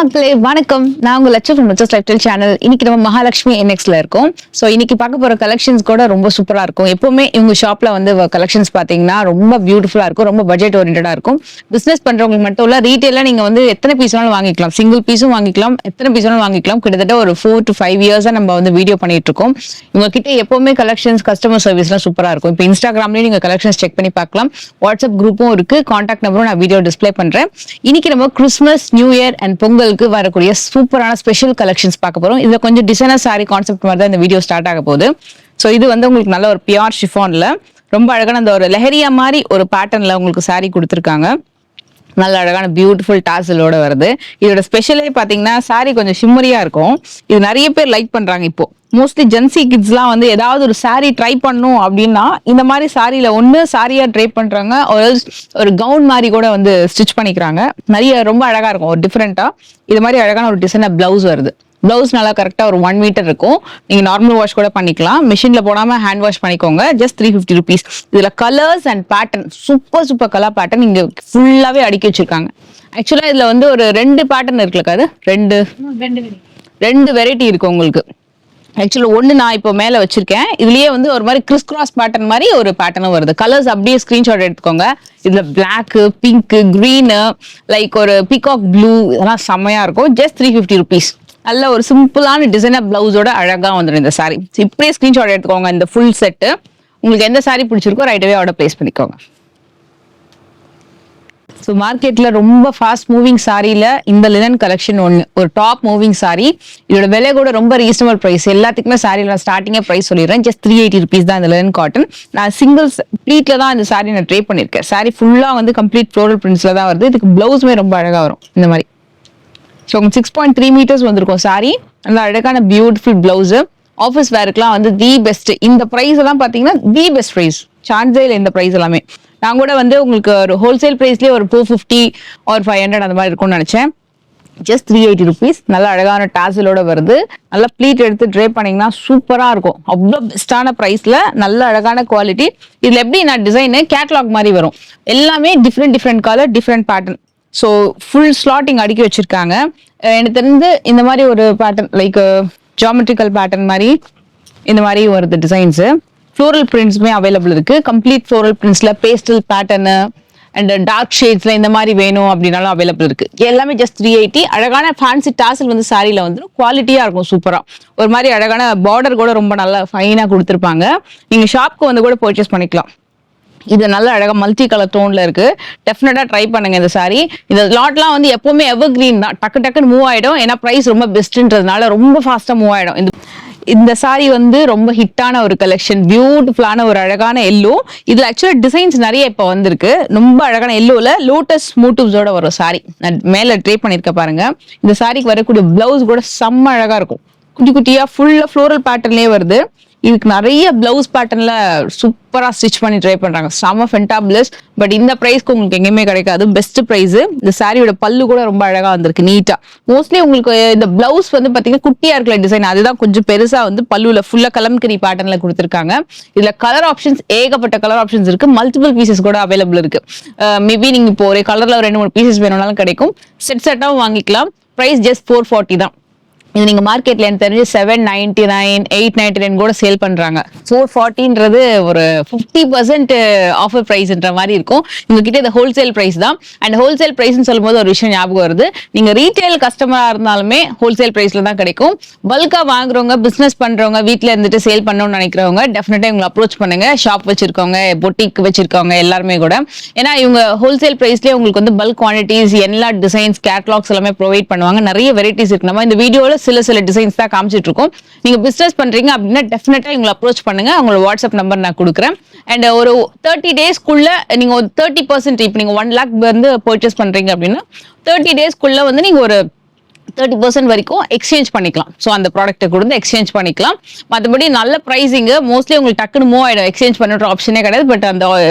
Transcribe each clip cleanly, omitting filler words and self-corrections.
மக்களே வணக்கம். நான் உங்க லட்சம் from Latchu's life style channel. இன்னைக்கு நம்ம மகாலட்சுமி என்எக்ஸ்ல இருக்கோம். ஸோ இன்னைக்கு பார்க்க போற கலெக்ஷன்ஸ் கூட ரொம்ப சூப்பரா இருக்கும். எப்பவுமே இவங்க ஷாப்ல வந்து கலெக்ஷன்ஸ் பாத்தீங்கன்னா ரொம்ப பியூட்டிஃபுல்லா இருக்கும், ரொம்ப பட்ஜெட் ஓரியன்டா இருக்கும். பிசினஸ் பண்றவங்களுக்கு மட்டும் இல்ல, ரீட்டைலா நீங்க வந்து எத்தனை பீஸ் வேணாலும் வாங்கிக்கலாம், சிங்கிள் பீஸும் வாங்கிக்கலாம், எத்தனை பீஸ் வேணாலும் வாங்கிக்கலாம். கிட்டத்தட்ட ஒரு 4 to 5 இயர்ஸா நம்ம வந்து வீடியோ பண்ணிட்டு இருக்கோம். இவங்க கிட்ட எப்பவுமே கலெக்ஷன்ஸ், கஸ்டமர் சர்வீஸ்லாம் சூப்பரா இருக்கும். இப்போ இன்ஸ்டாகிராம்லயும் நீங்க கலெக்ஷன்ஸ் செக் பண்ணி பார்க்கலாம். வாட்ஸ்அப் குரூப்பும் இருக்கு, கான்டாக்ட் நம்பரும் நான் வீடியோ டிஸ்பிளே பண்றேன். இன்னைக்கு நம்ம கிறிஸ்மஸ், நியூ இயர் அண்ட் பொங்கலுக்கு வரக்கூடிய சூப்பரான ஸ்பெஷல் கலெக்ஷன்ஸ் பார்க்க போறோம். இதுல கொஞ்சம் டிசைனர் சாரி கான்செப்ட் மாதிரி தான் இந்த வீடியோ ஸ்டார்ட் ஆக போகுது. ஸோ இது வந்து உங்களுக்கு நல்ல ஒரு பியூர் ஷிஃபான்ல ரொம்ப அழகான அந்த ஒரு லெஹரியா மாதிரி ஒரு பேட்டர்ன்ல உங்களுக்கு சாரி கொடுத்துருக்காங்க. நல்ல அழகான பியூட்டிஃபுல் டாசலோட வருது. இதோட ஸ்பெஷலே பாத்தீங்கன்னா சாரி கொஞ்சம் ஷிம்மரியா இருக்கும். இது நிறைய பேர் லைக் பண்றாங்க. இப்போ மோஸ்ட்லி ஜென்சி கிட்ஸ்லாம் வந்து ஏதாவது ஒரு சாரி ட்ரை பண்ணும் அப்படின்னா இந்த மாதிரி சாரியில ஒன்று சாரியா ட்ரை பண்றாங்க, ஒரு கவுன் மாதிரி கூட வந்து ஸ்டிச் பண்ணிக்கிறாங்க. நிறைய ரொம்ப அழகா இருக்கும், ஒரு டிஃப்ரெண்டா இது மாதிரி அழகான ஒரு டிசைனா பிளவுஸ் வருது. பிளவுஸ் நல்லா கரெக்டா ஒரு 1 மீட்டர் இருக்கும். நீங்க நார்மல் வாஷ் கூட பண்ணிக்கலாம், மிஷின்ல போடாம ஹேண்ட் வாஷ் பண்ணிக்கோங்க. Just 350 rupees. இதுல colours and pattern super colour pattern இங்க ஃபுல்லாவே அடுக்கி வச்சிருக்காங்க. ஆக்சுவலா இதுல வந்து ஒரு 2 பேட்டர்ன் இருக்குல்ல, அது ரெண்டு வெரைட்டி இருக்கு உங்களுக்கு. ஆக்சுவலி ஒன்று நான் இப்போ மேலே வச்சிருக்கேன். இதுலயே வந்து ஒரு மாதிரி கிறிஸ் கிராஸ் பேட்டர்ன் மாதிரி ஒரு பேட்டர்னும் வருது. கலர்ஸ் அப்படியே ஸ்கிரீன்ஷாட் எடுத்துக்கோங்க. இதுல பிளாக், பிங்க், கிரீன், லைக் ஒரு பீகாக் ப்ளூ, இதெல்லாம் செம்மையா இருக்கும். Just 350 rupees. நல்ல ஒரு சிம்பிளான டிசைனர் பிளவுஸோட அழகா வந்துடும் இந்த சாரி. இப்படியே ஸ்கிரீன்ஷாட் எடுத்துக்கோங்க. இந்த ஃபுல் செட்டு உங்களுக்கு எந்த சாரி பிடிச்சிருக்கோ ரைட்டவே ஆர்டர் பிளேஸ் பண்ணிக்கோங்க. ஸோ மார்க்கெட்ல ரொம்ப ஃபாஸ்ட் மூவிங் சாரியில இந்த லினன் கலெக்ஷன் ஒன்று ஒரு டாப் மூவிங் சாரி. இதோட விலை கூட ரொம்ப ரீசனபிள் பிரைஸ். எல்லாத்துக்குமே சாரியில ஸ்டார்டிங்கே பிரைஸ் சொல்லிடுறேன். ஜஸ்ட் 380 rupees தான் இந்த லினன் காட்டன். நான் சிங்கிள் ப்ளீட்ல தான் இந்த சாரி நான் ட்ரை பண்ணியிருக்கேன். சாரி ஃபுல்லா வந்து கம்ப்ளீட் ஃப்ளோரல் பிரிண்ட்ஸ்ல தான் வருது. இதுக்கு பிளவுஸுமே ரொம்ப அழகா வரும் இந்த மாதிரி. ஸோ 6.3 meters வந்திருக்கும் சாரி. நல்லா அழகான பியூட்டிஃபுல் பிளவுஸ். ஆஃபீஸ் வேருக்குலாம் வந்து தி பெஸ்ட். இந்த ப்ரைஸ் எல்லாம் பார்த்தீங்கன்னா தி பெஸ்ட் ப்ரைஸ். சான்ஸே இல்லை இந்த ப்ரைஸ் எல்லாமே. நான் கூட வந்து உங்களுக்கு ஒரு ஹோல்சேல் ப்ரைஸ்லேயே ஒரு 450 or 500 அந்த மாதிரி இருக்கும்னு நினச்சேன். Just 380 rupees. நல்ல அழகான டாசலோட வருது. நல்லா ப்ளீட் எடுத்து ட்ரை பண்ணிங்கன்னா சூப்பராக இருக்கும். அவ்வளோ பெஸ்ட்டான ப்ரைஸில் நல்ல அழகான குவாலிட்டி. இதில் எப்படி நான் டிசைனு கேட்லாக் மாதிரி வரும். எல்லாமே different colour, different pattern. So full slotting அடுக்கி வச்சிருக்காங்க. எனக்கு தெரிந்து இந்த மாதிரி ஒரு பேட்டர்ன் லைக் ஜியாமெட்ரிக்கல் பேட்டர்ன் மாதிரி இந்த மாதிரி வருது டிசைன்ஸு. ஃப்ளோரல் பிரிண்ட்ஸுமே அவைலபிள் இருக்கு. கம்ப்ளீட் ஃப்ளோரல் பிரிண்ட்ஸ்ல பேஸ்டல் பேட்டர்னு அண்ட் டார்க் ஷேட்ஸ்ல இந்த மாதிரி வேணும் அப்படின்னாலும் அவைலபிள் இருக்கு. எல்லாமே ஜஸ்ட் 380. அழகான ஃபேன்சி டாசல் வந்து சாரியில வந்து குவாலிட்டியா இருக்கும், சூப்பரா. ஒரு மாதிரி அழகான பார்டர் கூட ரொம்ப நல்லா ஃபைனா கொடுத்துருப்பாங்க. நீங்க ஷாப்க்கு வந்து கூட பர்ச்சேஸ் பண்ணிக்கலாம். இது நல்ல அழகா மல்டி கலர் டோன்ல இருக்கு. டெஃபினட்டா ட்ரை பண்ணுங்க இந்த சாரி. இந்த லாட்லாம் வந்து எப்பவுமே எவர் கிரீன் தான், டக்குன்னு மூவ் ஆயிடும். ஏன்னா பிரைஸ் ரொம்ப பெஸ்ட்ன்றதுனால ரொம்ப ஃபாஸ்டா மூவ் ஆயிடும். இந்த சாரி வந்து ரொம்ப ஹிட்டான ஒரு கலெக்ஷன். பியூட்டிஃபுல்லான ஒரு அழகான எல்லோ. இதுல ஆக்சுவலா டிசைன்ஸ் நிறைய இப்போ வந்திருக்கு. ரொம்ப அழகான எல்லோல லோட்டஸ் மோட்டிவ்ஸோட வரும் சாரி. நான் மேல ட்ரை பண்ணிருக்க பாருங்க. இந்த சாரிக்கு வரக்கூடிய பிளவுஸ் கூட செம்ம அழகா இருக்கும். குட்டியா ஃபுல்லா ஃப்ளோரல் பேட்டர்ன்லயே வருது. இதுக்கு நிறைய பிளவுஸ் பேட்டர்ன்ல சூப்பரா ஸ்டிச் பண்ணி ட்ரை பண்றாங்க. செம ஃபென்டாபிளஸ். பட் இந்த பிரைஸ்க்கு உங்களுக்கு எங்கேயுமே கிடைக்காது. Best price. இந்த சாரியோட பல்லு கூட ரொம்ப அழகா வந்திருக்கு, நீட்டா. மோஸ்ட்லி உங்களுக்கு இந்த பிளவுஸ் வந்து பாத்தீங்கன்னா குட்டியா இருக்கிற டிசைன், அதுதான் கொஞ்சம் பெருசா வந்து பல்லுல ஃபுல்லா கலம்கரி பேட்டர்ன்ல கொடுத்துருக்காங்க. இதுல கலர் ஆப்ஷன்ஸ் ஏகப்பட்ட கலர் ஆப்ஷன்ஸ் இருக்கு. மல்டிபிள் பீசஸ் கூட அவைலபிள் இருக்கு. மேபி நீங்க இப்போ ஒரே கலர்ல 2-3 பீசஸ் வேணும்னாலும் கிடைக்கும். செட்டாவும் வாங்கிக்கலாம். பிரைஸ் ஜஸ்ட் 440 தான். இது நீங்க மார்க்கெட்ல எனக்கு தெரிஞ்சு 799, 899 கூட சேல் பண்றாங்க. 440ன்றது ஒரு 50% ஆஃபர் பிரைஸ்ன்ற மாதிரி இருக்கும். உங்ககிட்ட இது ஹோல்சேல் பிரைஸ் தான். அண்ட் ஹோல்சேல் பிரைஸ்னு சொல்லும்போது ஒரு விஷயம் ஞாபகம் வருது. நீங்க ரீட்டைல் கஸ்டமரா இருந்தாலுமே ஹோல்சேல் பிரைஸ்ல தான் கிடைக்கும். பல்கா வாங்குறவங்க, பிசினஸ் பண்றவங்க, வீட்டுல இருந்துட்டு சேல் பண்ணணும்னு நினைக்கிறவங்க டெஃபினட்டா இவங்களை அப்ரோச் பண்ணுங்க. ஷாப் வச்சிருக்கவங்க, பொட்டிக் வச்சிருக்கவங்க எல்லாருமே கூட. ஏன்னா இவங்க ஹோல்சேல் பிரைஸ்லயே உங்களுக்கு வந்து பல்க் குவான்டிட்டிஸ், எல்லா டிசைன்ஸ், கேட்லாக்ஸ் எல்லாமே ப்ரொவைட் பண்ணுவாங்க. நிறைய வெரைட்டிஸ் இருக்கு. நம்ம இந்த வீடியோல சில டிசைன்ஸ் தான் காமிச்சிட்டு இருக்கோம். நீங்க பிசினஸ் பண்றீங்க அப்படின்னா டெஃபினட்டா இவங்களை அப்ரோச் பண்ணுங்க. உங்களோட வாட்ஸ்அப் நம்பர் நான் கொடுக்குறேன். அண்ட் ஒரு 30 daysக்குள்ள நீங்க ஒரு 30%, இப்போ நீங்க 1 lakh வந்து பர்ச்சேஸ் பண்றீங்க அப்படின்னா 30 daysக்குள்ள வந்து நீங்க ஒரு 30% வரைக்கும் எக்ஸ்சேஞ்ச் பண்ணிக்கலாம். ஸோ அந்த ப்ராடக்ட்டை கொடுத்து எக்ஸ்சேஞ்ச் பண்ணிக்கலாம். மற்றபடி நல்ல ப்ரைஸிங்கு. மோஸ்ட்லி உங்களுக்கு டக்குன்னு மூவ் ஆயிடும். எக்ஸ்சேஞ்ச் பண்ணுற ஆப்ஷனே கிடையாது. பட் அந்த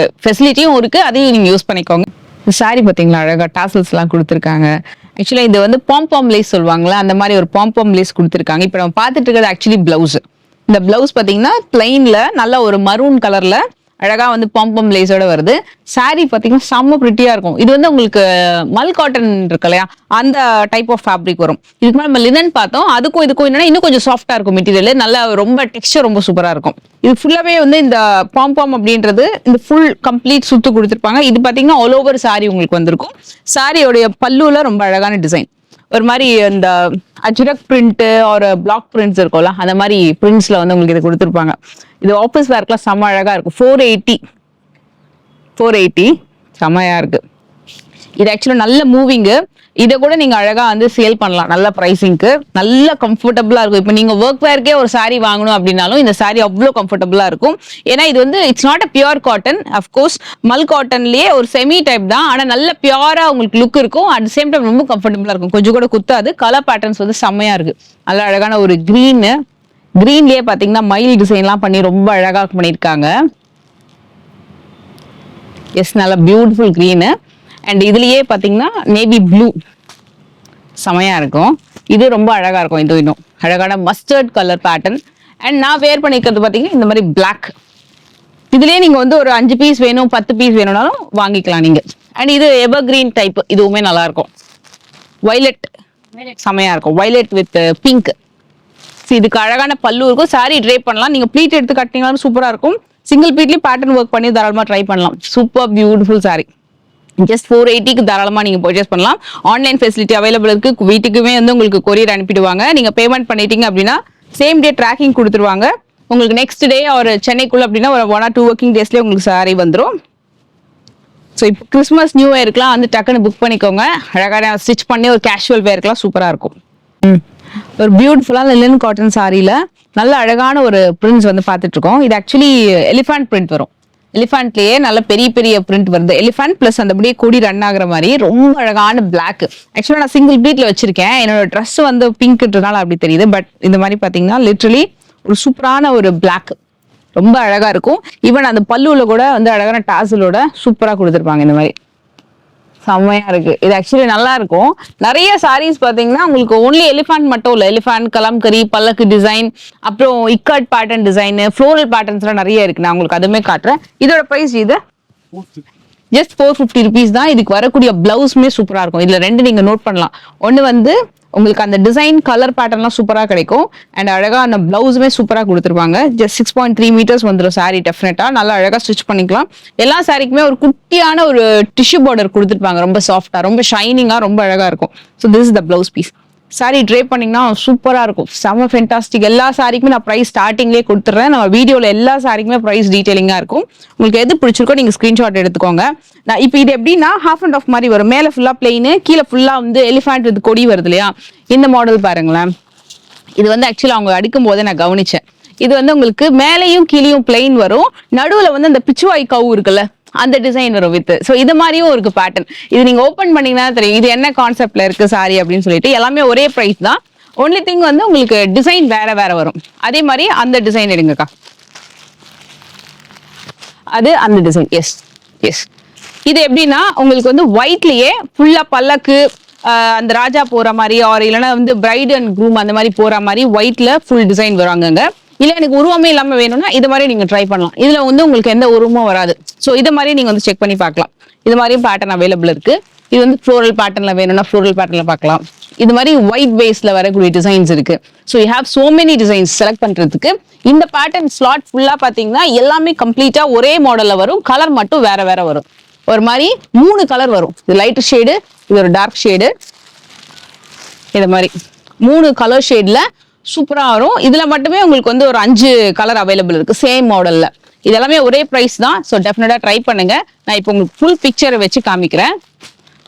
ஃபெசிலிட்டியும் இருக்கு, அதையும் நீங்க யூஸ் பண்ணிக்கோங்க. சாரி பார்த்தீங்களா, அழகா டாசல்ஸ் எல்லாம் கொடுத்துருக்காங்க. ஆக்சுவலா இது வந்து பாம் லேஸ் சொல்லுவாங்களா, அந்த மாதிரி ஒரு பாம் லேஸ் கொடுத்துருக்காங்க. இப்போ நம்ம பார்த்துட்டு இருக்கிறது ஆக்சுவலி பிளவுஸ். இந்த பிளவுஸ் பார்த்தீங்கன்னா பிளைன்ல நல்ல ஒரு மரூன் கலர்ல அழகா வந்து பாம்பம் லேஸோட வருது. சாரி பாத்தீங்கன்னா செம்ம பிரிட்டியா இருக்கும். இது வந்து உங்களுக்கு மல் காட்டன் இருக்கு இல்லையா, அந்த டைப் ஆஃப் ஃபேப்ரிக் வரும். இதுக்கு மேலே நம்ம லினன் பார்த்தோம், அதுக்கும் இதுக்கும் என்னன்னா இன்னும் கொஞ்சம் சாஃப்டா இருக்கும் மெட்டீரியல், நல்லா ரொம்ப டெக்ஸ்டர் ரொம்ப சூப்பரா இருக்கும். இது ஃபுல்லாவே வந்து இந்த பாம்பம் அப்படின்றது இந்த ஃபுல் கம்ப்ளீட் சுத்து கொடுத்துருப்பாங்க. இது பாத்தீங்கன்னா ஆல் ஓவர் சாரி உங்களுக்கு வந்திருக்கும். சாரியோடைய பல்லுல ரொம்ப அழகான டிசைன், ஒரு மாதிரி இந்த அஜ்ரக் பிரிண்ட் ஒரு பிளாக் பிரிண்ட்ஸ் இருக்கும்ல, அந்த மாதிரி பிரிண்ட்ஸ்ல வந்து உங்களுக்கு இது கொடுத்துருப்பாங்க. இது ஆஃபீஸ் வேர்க்கெல்லாம் செம்ம அழகா இருக்கும். 480 செம்மையா இருக்கு. இது ஆக்சுவலா நல்ல மூவிங்கு. இதை கூட நீங்க அழகா வந்து சேல் பண்ணலாம் நல்ல பிரைசிங்க்கு. நல்ல கம்ஃபர்டபுளா இருக்கும். இப்போ நீங்க ஒர்க் வேர்க்கே ஒரு சாரி வாங்கணும் அப்படின்னாலும் இந்த சாரி அவ்வளோ கம்ஃபர்டபுளா இருக்கும். ஏன்னா இது வந்து it's not a pure cotton, of course மல் காட்டன்லயே ஒரு செமி டைப் தான், ஆனா நல்ல பியூரா உங்களுக்கு லுக் இருக்கும். அட் சேம் டைம் ரொம்ப கம்ஃபர்டபுளா இருக்கும், கொஞ்சம் கூட குத்தாது. கலர் பேட்டர்ன்ஸ் வந்து செம்மையா இருக்கு. நல்ல அழகான ஒரு கிரீன்லயே பாத்தீங்கன்னா மயில் டிசைன்லாம் பண்ணி ரொம்ப அழகா பண்ணியிருக்காங்க. எஸ், நல்ல பியூட்டிஃபுல் கிரீனு. அண்ட் இதுலயே பாத்தீங்கன்னா நேவி ப்ளூ செமையா இருக்கும். இது ரொம்ப அழகா இருக்கும். இது இன்னும் அழகான மஸ்டர்ட் கலர் பேட்டர்ன். அண்ட் நான் வேர் பண்ணிக்கிறது பாத்தீங்கன்னா இந்த மாதிரி பிளாக். இதுலயே நீங்க வந்து ஒரு 5 பீஸ் வேணும் 10 பீஸ் வேணும்னாலும் வாங்கிக்கலாம் நீங்க. அண்ட் இது எவர் கிரீன் டைப், இதுவுமே நல்லா இருக்கும். வயலட் செமையா இருக்கும், வயலட் வித் பிங்க். இதுக்கு அழகான பல்லு இருக்கும். சாரி ட்ரேப் பண்ணலாம், நீங்க ப்ளீட் எடுத்து கட்டினாலும் சூப்பரா இருக்கும். சிங்கிள் ப்ளீட்லயும் பேட்டர்ன் ஒர்க் பண்ணி தாராளமா ட்ரை பண்ணலாம். Super beautiful sorry. ஜஸ்ட் 480க்கு தாராளமா நீங்க பர்ச்சேஸ் பண்ணலாம். ஆன்லைன் ஃபெசிலிட்டி அவைலபிள் இருக்கு. வீட்டுக்குமே வந்து உங்களுக்கு கொரியர் அனுப்பிடுவாங்க. நீங்க பேமெண்ட் பண்ணிட்டீங்க அப்படின்னா சேம் டே ட்ராக்கிங் கொடுத்துருவாங்க. உங்களுக்கு நெக்ஸ்ட் டே ஒரு சென்னைக்குள்ள அப்படின்னா ஒரு 1 or 2 ஒர்க்கிங் டேஸ்லேயே உங்களுக்கு சாரி வந்துடும். ஸோ இப்போ கிறிஸ்மஸ் நியூ இயர்க்குலாம் வந்து டக்குன்னு புக் பண்ணிக்கோங்க. அழகான ஸ்டிச் பண்ணி ஒரு கேஷுவல் வேர்க்கெலாம் சூப்பராக இருக்கும். ஒரு பியூட்டிஃபுல்லான லினன் காட்டன் சாரியில நல்ல அழகான ஒரு பிரிண்ட்ஸ் வந்து பார்த்துட்டு இருக்கோம். இது ஆக்சுவலி எலிஃபண்ட் பிரிண்ட் வரும். எலிஃபண்ட்லயே நல்ல பெரிய பெரிய பிரிண்ட் வருது. எலிஃபண்ட் பிளஸ் அந்த அப்படியே கொடி ரன் ஆகுற மாதிரி ரொம்ப அழகான பிளாக். ஆக்சுவலா நான் சிங்கிள் ப்ளீட்ல வச்சிருக்கேன். என்னோட ட்ரெஸ் வந்து பிங்க்ன்றனால அப்படி தெரியுது. பட் இந்த மாதிரி பாத்தீங்கன்னா லிட்டரலி ஒரு சூப்பரான ஒரு பிளாக், ரொம்ப அழகா இருக்கும். ஈவன் அந்த பல்லுல கூட வந்து அழகான டாசலோட சூப்பரா கொடுத்துருப்பாங்க. இந்த மாதிரி செம்மையா இருக்கு. இது ஆக்சுவலி நல்லா இருக்கும். நிறைய சாரீஸ் பாத்தீங்கன்னா உங்களுக்கு ஒன்லி எலிஃபண்ட் மட்டும் இல்ல, எலிஃபண்ட், கலம்கரி, பல்லக்கு டிசைன், அப்புறம் ikat pattern design, floral patterns எல்லாம் நிறைய இருக்கு. நான் உங்களுக்கு அதுவுமே காட்டுறேன். இதோட பிரைஸ் இது ஜஸ்ட் 450 rupees தான். இதுக்கு வரக்கூடிய பிளவுஸ்மே சூப்பரா இருக்கும். இதுல 2 நீங்க நோட் பண்ணலாம். ஒன்னு வந்து உங்களுக்கு அந்த டிசைன் கலர் பேட்டர்ன்லாம் சூப்பரா கிடைக்கும். அண்ட் அழகா அந்த பிளவுஸுமே சூப்பரா கொடுத்துருப்பாங்க. ஜஸ்ட் 6.3 meters வந்துடும் சாரி. டெஃபினட்டா நல்லா அழகா ஸ்டிச் பண்ணிக்கலாம். எல்லா சாரிக்குமே ஒரு குட்டியான ஒரு டிஷ்யூ பார்டர் கொடுத்துருப்பாங்க, ரொம்ப சாஃப்டா, ரொம்ப ஷைனிங்கா, ரொம்ப அழகா இருக்கும். So this is the blouse piece. Sari drape பண்ணீங்கன்னா சூப்பரா இருக்கும், செம ஃபென்டாஸ்டிக். எல்லா சாரிக்குமே நான் ப்ரைஸ் ஸ்டார்டிங்லேயே கொடுத்துட்றேன். நம்ம வீடியோல எல்லா சாரிக்குமே ப்ரைஸ் டீடைலிங்கா இருக்கும். உங்களுக்கு எது பிடிச்சிருக்கோ நீங்க ஸ்கிரீன்ஷாட் எடுத்துக்கோங்க. நான் இப்போ இது எப்படின்னா ஹாஃப் அண்ட் ஆஃப் மாதிரி வரும். மேல ஃபுல்லா பிளெயின், கீழே ஃபுல்லா வந்து எலிஃபண்ட் வித் கொடி வருது இல்லையா, இந்த மாடல் பாருங்களேன். இது வந்து ஆக்சுவலா அவங்க அடிக்கும் போதே நான் கவனிச்சேன். இது வந்து உங்களுக்கு மேலையும் கீழேயும் பிளெயின் வரும், நடுவுல வந்து அந்த பிச்சுவாய் கவு இருக்குல்ல, அந்த டிசைன் வரும் வித். ஸோ இது மாதிரியும் இருக்கு பேட்டர்ன். இது நீங்க ஓப்பன் பண்ணீங்கன்னா தெரியும் இது என்ன கான்செப்ட்ல இருக்கு சாரி அப்படின்னு சொல்லிட்டு. எல்லாமே ஒரே பிரைஸ் தான். ஒன்லி திங் வந்து உங்களுக்கு டிசைன் வேற வேற வரும். அதே மாதிரி அந்த டிசைன் எடுங்கக்கா, அது அந்த டிசைன். S S. இது எப்படின்னா உங்களுக்கு வந்து ஒயிட்லயே ஃபுல்லா பல்லக்கு, அந்த ராஜா போற மாதிரி, ஆர் இல்லைன்னா வந்து பிரைட் அண்ட் க்ரூம் அந்த மாதிரி போற மாதிரி ஒயிட்ல ஃபுல் டிசைன் வராங்க. இல்ல எனக்கு உருவமே இல்லாம வேணும்னா இது மாதிரி நீங்க ட்ரை பண்ணலாம். இதுல வந்து உங்களுக்கு எந்த உருவமும் வராது. ஸோ இது மாதிரி நீங்க வந்து செக் பண்ணி பார்க்கலாம். இது மாதிரியும் பேட்டர்ன் அவைலபிள் இருக்கு. இது வந்து ஃப்ளோரல் பேட்டர்ன்ல வேணும்னா ஃப்ளோரல் பேட்டர்ன்ல பார்க்கலாம். இது மாதிரி ஒயிட் பேஸ்ல வரக்கூடிய டிசைன்ஸ் இருக்கு. So you have so many designs select பண்றதுக்கு. இந்த பேட்டர்ன் ஸ்லாட் ஃபுல்லா பாத்தீங்கன்னா எல்லாமே கம்ப்ளீட்டா ஒரே மாடல்ல வரும். கலர் மட்டும் வேற வேற வரும். ஒரு மாதிரி 3 கலர் வரும். இது லைட் ஷேடு, இது ஒரு டார்க் ஷேடு, இது மாதிரி 3 கலர் ஷேட்ல சூப்பரா வரும். இதுல மட்டுமே உங்களுக்கு வந்து ஒரு 5 கலர் அவைலபிள் இருக்கு சேம் மாடல்ல. இது எல்லாமே ஒரே பிரைஸ் தான். ஸோ டெஃபினட்டா ட்ரை பண்ணுங்க. நான் இப்போ உங்களுக்கு ஃபுல் பிக்சரை வச்சு காமிக்கிறேன்.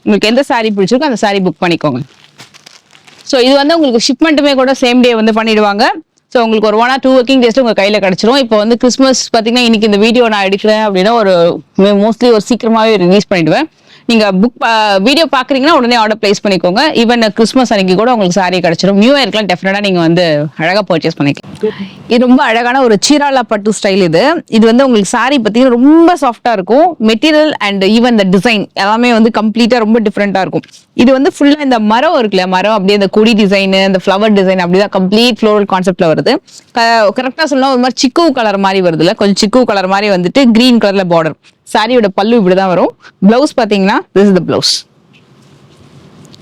உங்களுக்கு எந்த சாரி பிடிச்சிருக்கோ அந்த சாரி புக் பண்ணிக்கோங்க. ஸோ இது வந்து உங்களுக்கு ஷிப்மெண்ட்டுமே கூட சேம் டே வந்து பண்ணிடுவாங்க. ஸோ உங்களுக்கு ஒரு 1 or 2 ஒர்க்கிங் டேஸ்ல உங்க கையில கிடைச்சிரும். இப்போ வந்து கிறிஸ்மஸ் பாத்தீங்கன்னா இன்னைக்கு இந்த வீடியோ நான் எடுக்கிறேன் அப்படின்னா ஒரு மோஸ்ட்லி ஒரு சீக்கிரமாவே ரிலீஸ் பண்ணிடுவேன். நீங்க புக் வீடியோ பாக்குறீங்கன்னா உடனே ஆர்டர் பிளேஸ் பண்ணிக்கோங்க. ஈவன் கிறிஸ்மஸ் அன்னைக்கு கூட உங்களுக்கு சாரி கிடைச்சிடும். நியூ இயர்க்குலாம் டெஃபினட்டா நீங்க வந்து அழகா பர்ச்சேஸ் பண்ணிக்கலாம். இது ரொம்ப அழகான ஒரு சீராலா பட்டு ஸ்டைல். இது வந்து உங்களுக்கு சாரி பார்த்தீங்கன்னா ரொம்ப சாஃப்டா இருக்கும். மெட்டீரியல் அண்ட் ஈவன் இந்த டிசைன் எல்லாமே வந்து கம்ப்ளீட்டா ரொம்ப டிஃப்ரெண்டா இருக்கும். இது வந்து ஃபுல்லா இந்த மரம் இருக்குல்ல, மரம் அப்படியே இந்த கொடி டிசைன், இந்த ஃபிளவர் டிசைன் அப்படிதான் கம்ப்ளீட் ஃப்ளோரல் கான்செப்ட்ல வருது. வருது. கரெக்டா சொல்லணும், ஒரு மாதிரி சிக்கு கலர் மாதிரி வருதுல்ல, கொஞ்சம் சிக்கு கலர் மாதிரி வந்துட்டு கிரீன் கலர்ல பார்டர். சாரியோட பல்லு இப்படிதான் வரும். பிளவுஸ் பாத்தீங்கன்னா திஸ் இஸ் த பிளவுஸ்.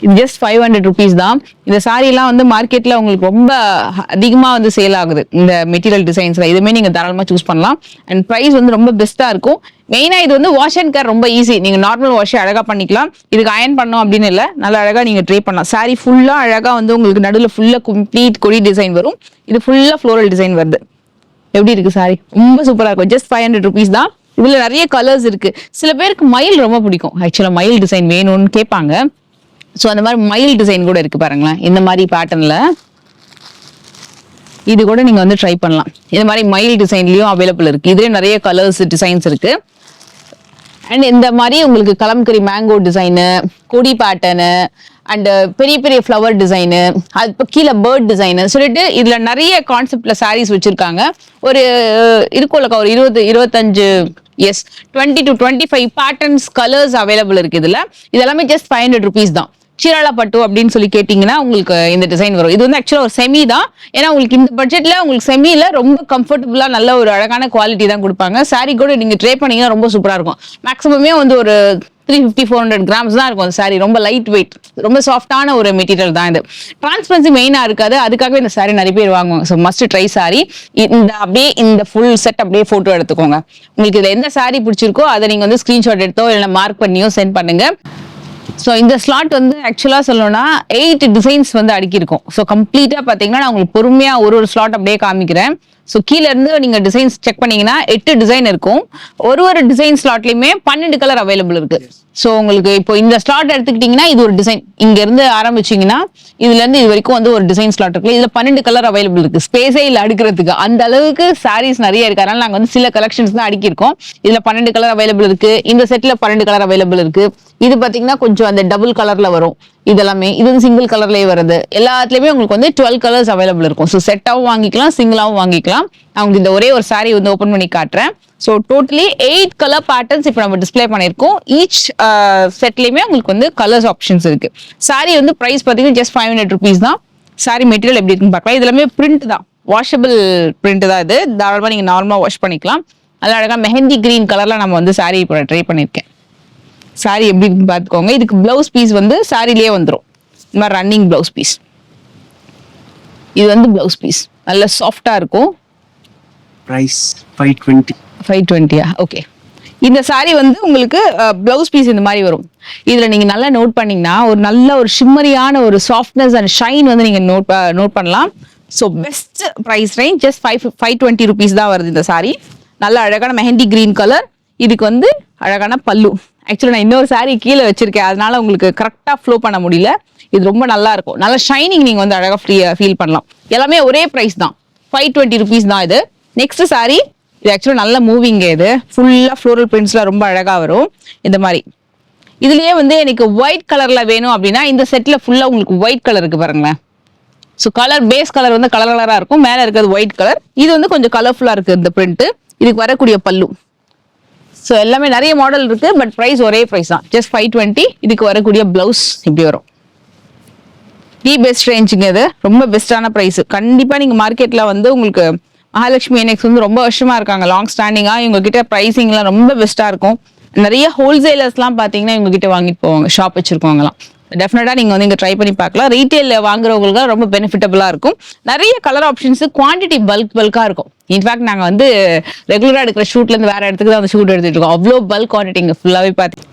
இது ஜஸ்ட் 500 rupees தான். இந்த சாரீலாம் வந்து மார்க்கெட்ல உங்களுக்கு ரொம்ப அதிகமா வந்து சேல் ஆகுது இந்த மெட்டீரியல் டிசைன்ஸ்ல. இதுமே நீங்க தாராளமா சூஸ் பண்ணலாம். அண்ட் பிரைஸ் வந்து ரொம்ப பெஸ்டா இருக்கும். மெயினா இது வந்து வாஷ் அண்ட் கேர் ரொம்ப ஈஸி. நீங்க நார்மல் வாஷ் அழகா பண்ணிக்கலாம். இதுக்கு அயன் பண்ணோம் அப்படின்னு இல்லை, நல்லா அழகா நீங்க ட்ரை பண்ணலாம். சாரி ஃபுல்லா அழகா வந்து உங்களுக்கு நடுவில் ஃபுல்லா கம்ப்ளீட் கொடி டிசைன் வரும். இது ஃபுல்லா ஃப்ளோரல் டிசைன் வருது. எப்படி இருக்கு சாரி? ரொம்ப சூப்பரா இருக்கும். ஜஸ்ட் 500 rupees தான். இதுல நிறைய கலர்ஸ் இருக்கு. சில பேருக்கு மயில் ரொம்ப பிடிக்கும். ஆக்சுவலா மயில் டிசைன் வேணும்னு கேட்பாங்க. ஸோ அந்த மாதிரி மயில் டிசைன் கூட இருக்கு பாருங்களேன். இந்த மாதிரி பேட்டர்ன்ல இது கூட நீங்க வந்து ட்ரை பண்ணலாம். இந்த மாதிரி மயில் டிசைன்லயும் அவைலபிள் இருக்கு. இதுல நிறைய கலர்ஸ் டிசைன்ஸ் இருக்கு. அண்ட் இந்த மாதிரி உங்களுக்கு கலம்கரி மேங்கோ டிசைனு, கொடி பேட்டர்னு, அண்ட் பெரிய பெரிய ஃப்ளவர் டிசைனு, அது இப்போ கீழே பேர்ட் டிசைனு சொல்லிட்டு இதுல நிறைய கான்செப்ட்ல சாரீஸ் வச்சிருக்காங்க. ஒரு இருக்கும்லக்கா ஒரு 20-25 yes 20 to 25 patterns colours available இருக்கு. இதுல இதெல்லாமே ஜஸ்ட் 500 rupees தான். சீராளா பட்டு அப்படின்னு சொல்லி கேட்டீங்கன்னா உங்களுக்கு இந்த டிசைன் வரும். இது வந்து ஆக்சுவலா ஒரு செமி தான். ஏன்னா உங்களுக்கு இந்த பட்ஜெட்ல உங்களுக்கு செமியில ரொம்ப கம்ஃபர்டபுளா நல்ல ஒரு அழகான குவாலிட்டி தான் கொடுப்பாங்க. சாரி கூட நீங்க ட்ரை பண்ணீங்கன்னா ரொம்ப சூப்பரா இருக்கும். மேக்ஸிமமே வந்து ஒரு 350-400 grams தான் இருக்கும். சாரி ரொம்ப லைட் வெயிட், ரொம்ப சாஃப்டான ஒரு மெட்டீரியல் தான் இது. டிரான்ஸ்பரன்சி மெயினா இருக்காது. அதுக்காகவே இந்த சாரி நிறைய பேர் வாங்குவாங்க. So must try sorry. இந்த அப்படியே இந்த ஃபுல் செட் அப்படியே போட்டோ எடுத்துக்கோங்க. உங்களுக்கு இதுல எந்த சாரி பிடிச்சிருக்கோ அதை நீங்க வந்து ஸ்கிரீன்ஷாட் எடுத்தோ இல்லை மார்க் பண்ணியோ சென்ட் பண்ணுங்க. ஸோ இந்த ஸ்லாட் வந்து ஆக்சுவலாக சொல்லணும்னா 8 டிசைன்ஸ் வந்து அடுக்கியிருக்கும். ஸோ கம்ப்ளீட்டாக பார்த்தீங்கன்னா நான் உங்களுக்கு பொறுமையாக ஒரு ஸ்லாட் அப்படியே காமிக்கிறேன். ஸோ கீழே இருந்து நீங்கள் டிசைன்ஸ் செக் பண்ணீங்கன்னா 8 டிசைன் இருக்கும். ஒரு டிசைன் ஸ்லாட்லையுமே 12 கலர் அவைலபிள் இருக்கு. ஸோ உங்களுக்கு இப்போ இந்த ஸ்லாட் எடுத்துக்கிட்டீங்கன்னா இது ஒரு டிசைன், இங்க இருந்து ஆரம்பிச்சீங்கன்னா இதுல இருந்து இது வரைக்கும் வந்து ஒரு டிசைன் ஸ்லாட் இருக்கு. இதுல 12 கலர் அவைலபிள் இருக்கு. ஸ்பேஸே இல்லை அடுக்கிறதுக்கு, அந்த அளவுக்கு சாரீஸ் நிறைய இருக்கு. அதனால நாங்க வந்து சில கலெக்ஷன்ஸ் தான் அடுக்கியிருக்கோம். இதுல 12 கலர் அவைலபிள் இருக்கு. இந்த செட்ல 12 கலர் அவைலபிள் இருக்கு. இது பாத்தீங்கன்னா கொஞ்சம் அந்த டபுள் கலர்ல வரும். இதெல்லாமே இது வந்து சிங்கிள் கலர்லயே வருது. எல்லாத்துலயுமே உங்களுக்கு வந்து 12 கலர்ஸ் அவைலபிள் இருக்கும். ஸோ செட்டாவும் வாங்கிக்கலாம், சிங்கிளாவும் வாங்கிக்கலாம். நான் உங்களுக்கு இந்த ஒரே ஒரு சாரி வந்து ஓப்பன் பண்ணி காட்டுறேன். ஸோ டோட்டலி 8 கலர் பேட்டர்ன்ஸ் இப்போ நம்ம டிஸ்பிளே பண்ணியிருக்கோம். ஈச் செட்லயுமே உங்களுக்கு வந்து கலர்ஸ் ஆப்ஷன்ஸ் இருக்கு. சாரி வந்து பிரைஸ் பார்த்தீங்கன்னா ஜஸ்ட் 500 rupees தான். சாரி மெட்டீரியல் எப்படி இருக்குன்னு பார்க்கலாம். இதுலாமே பிரிண்ட் தான், வாஷபிள் பிரிண்ட் தான். இது தாராளமாக நீங்கள் நார்மலாக வாஷ் பண்ணிக்கலாம். அது அழகாக மெஹந்தி கிரீன் கலர்ல நம்ம வந்து சாரி இப்போ ட்ரை பண்ணியிருக்கேன். சாரி எப்படி இருக்குன்னு பார்த்துக்கோங்க. இதுக்கு பிளவுஸ் பீஸ் வந்து சாரிலேயே வந்துடும். இந்த மாதிரி ரன்னிங் பிளவுஸ் பீஸ். இது வந்து பிளவுஸ் பீஸ் நல்ல சாஃப்டா இருக்கும். பிரைஸ் 520. ஓகே. இந்த சாரி வந்து உங்களுக்கு பிளவுஸ் பீஸ் இந்த மாதிரி வரும். இதுல நீங்க நல்லா நோட் பண்ணீங்கன்னா ஒரு நல்ல ஒரு ஷிம்மரியான ஒரு சாஃப்ட்னஸ் அண்ட் ஷைன் வந்து நீங்க நோட் பண்ணலாம். So best price range just 520 rupees தான் வருது இந்த சாரி. நல்ல அழகான மெஹந்தி கிரீன் கலர். இதுக்கு வந்து அழகான பல்லு. ஆக்சுவலி நான் இன்னொரு சாரி கீழே வச்சிருக்கேன், அதனால உங்களுக்கு கரெக்டா ஃப்ளோ பண்ண முடியல. இது ரொம்ப நல்லா இருக்கும். நல்ல ஷைனிங் நீங்க வந்து அழகா ஃபீல் பண்ணலாம். எல்லாமே ஒரே பிரைஸ் தான், 520 rupees தான் இது. நெக்ஸ்ட் சாரி இது ஆக்சுவலா நல்ல மூவிங். இது ஃபுல்லா ஃப்ளோரல் பிரிண்ட்ஸ்ல ரொம்ப அழகா வரும். இந்த மாதிரி இதுலயே வந்து எனக்கு ஒயிட் கலர்ல வேணும் அப்படின்னா இந்த செட்ல ஃபுல்லா உங்களுக்கு ஒயிட் கலர் இருக்கு பாருங்களேன். ஸோ கலர் பேஸ் கலர் வந்து கலரா இருக்கும். மேல இருக்கிறது ஒயிட் கலர். இது வந்து கொஞ்சம் கலர்ஃபுல்லா இருக்கு இந்த பிரிண்ட். இதுக்கு வரக்கூடிய பல்லு. ஸோ எல்லாமே நிறைய மாடல் இருக்கு, பட் பிரைஸ் ஒரே பிரைஸ் தான், ஜஸ்ட் 520. இதுக்கு வரக்கூடிய பிளவுஸ் இப்படி வரும். தி பெஸ்ட் ரேஞ்சுங்க. இது ரொம்ப பெஸ்டான பிரைஸ். கண்டிப்பா நீங்க மார்க்கெட்ல வந்து உங்களுக்கு மகாலட்சுமி என்எக்ஸ் வந்து ரொம்ப வருஷமா இருக்காங்க, லாங் ஸ்டாண்டிங்கா. இவங்க கிட்ட பிரைசிங்லாம் ரொம்ப பெஸ்டா இருக்கும். நிறைய ஹோல்சேலர்ஸ்லாம் பாத்தீங்கன்னா இவங்க கிட்ட வாங்கிட்டு போவாங்க, ஷாப் வச்சிருக்கவங்கலாம். டெஃபினட்டா நீங்க வந்து இங்க ட்ரை பண்ணி பார்க்கலாம். ரீட்டைல் வாங்குறவங்களுக்கு ரொம்ப பெனிஃபிட்டபிளா இருக்கும். நிறைய கலர் ஆப்ஷன்ஸ், குவான்டிட்டி பல்கா இருக்கும். இன்ஃபேக்ட் நாங்க வந்து ரெகுலரா எடுக்கிற ஷூட்ல இருந்து வேற இடத்துக்கு தான் அந்த ஷூட் எடுத்துட்டு இருக்கோம். அவ்வளோ பல்க் குவான்டிட்டி இங்க ஃபுல்லாவே பாத்தீங்க.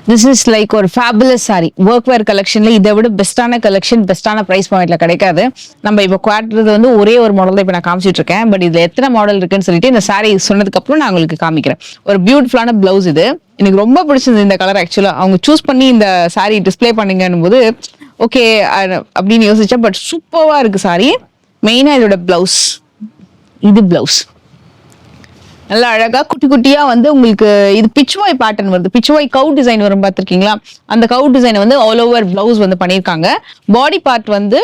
திஸ் இஸ் லைக் ஒரு ஃபேபுலஸ் சாரி. ஒர்க் வேர் கலெக்ஷன்ல இதை விட பெஸ்டான கலெக்ஷன், பெஸ்டான பிரைஸ் பாயிண்ட்ல கிடைக்காது. நம்ம இப்போ குவாட்டுறது வந்து ஒரே ஒரு மாடல் தான் இப்போ நான் காமிச்சிட்டு இருக்கேன். பட் இதுல எத்தனை மாடல் இருக்குன்னு சொல்லிட்டு இந்த சாரி சொன்னதுக்கு அப்புறம் நான் உங்களுக்கு காமிக்கிறேன். ஒரு பியூட்டிஃபுல்லான பிளவுஸ் இது. எனக்கு ரொம்ப பிடிச்சது இந்த கலர். ஆக்சுவலா அவங்க சூஸ் பண்ணி இந்த சாரி டிஸ்பிளே பண்ணுங்கன்னு போது ஓகே அப்படின்னு யோசிச்சேன். பட் சூப்பர்வா இருக்கு சாரி. மெயினா இதோட பிளவுஸ், இது பிளவுஸ் நல்லா அழகா குட்டி குட்டியா வந்து உங்களுக்கு இது பிச்வாய் பேட்டர்ன் வருது. பிச்வாய் கவு டிசைன் வரும் பார்த்திருக்கீங்களா? அந்த கவு டிசைன் வந்து ஆல் ஓவர் பிளவுஸ் வந்து பண்ணியிருக்காங்க. பாடி பார்ட் வந்து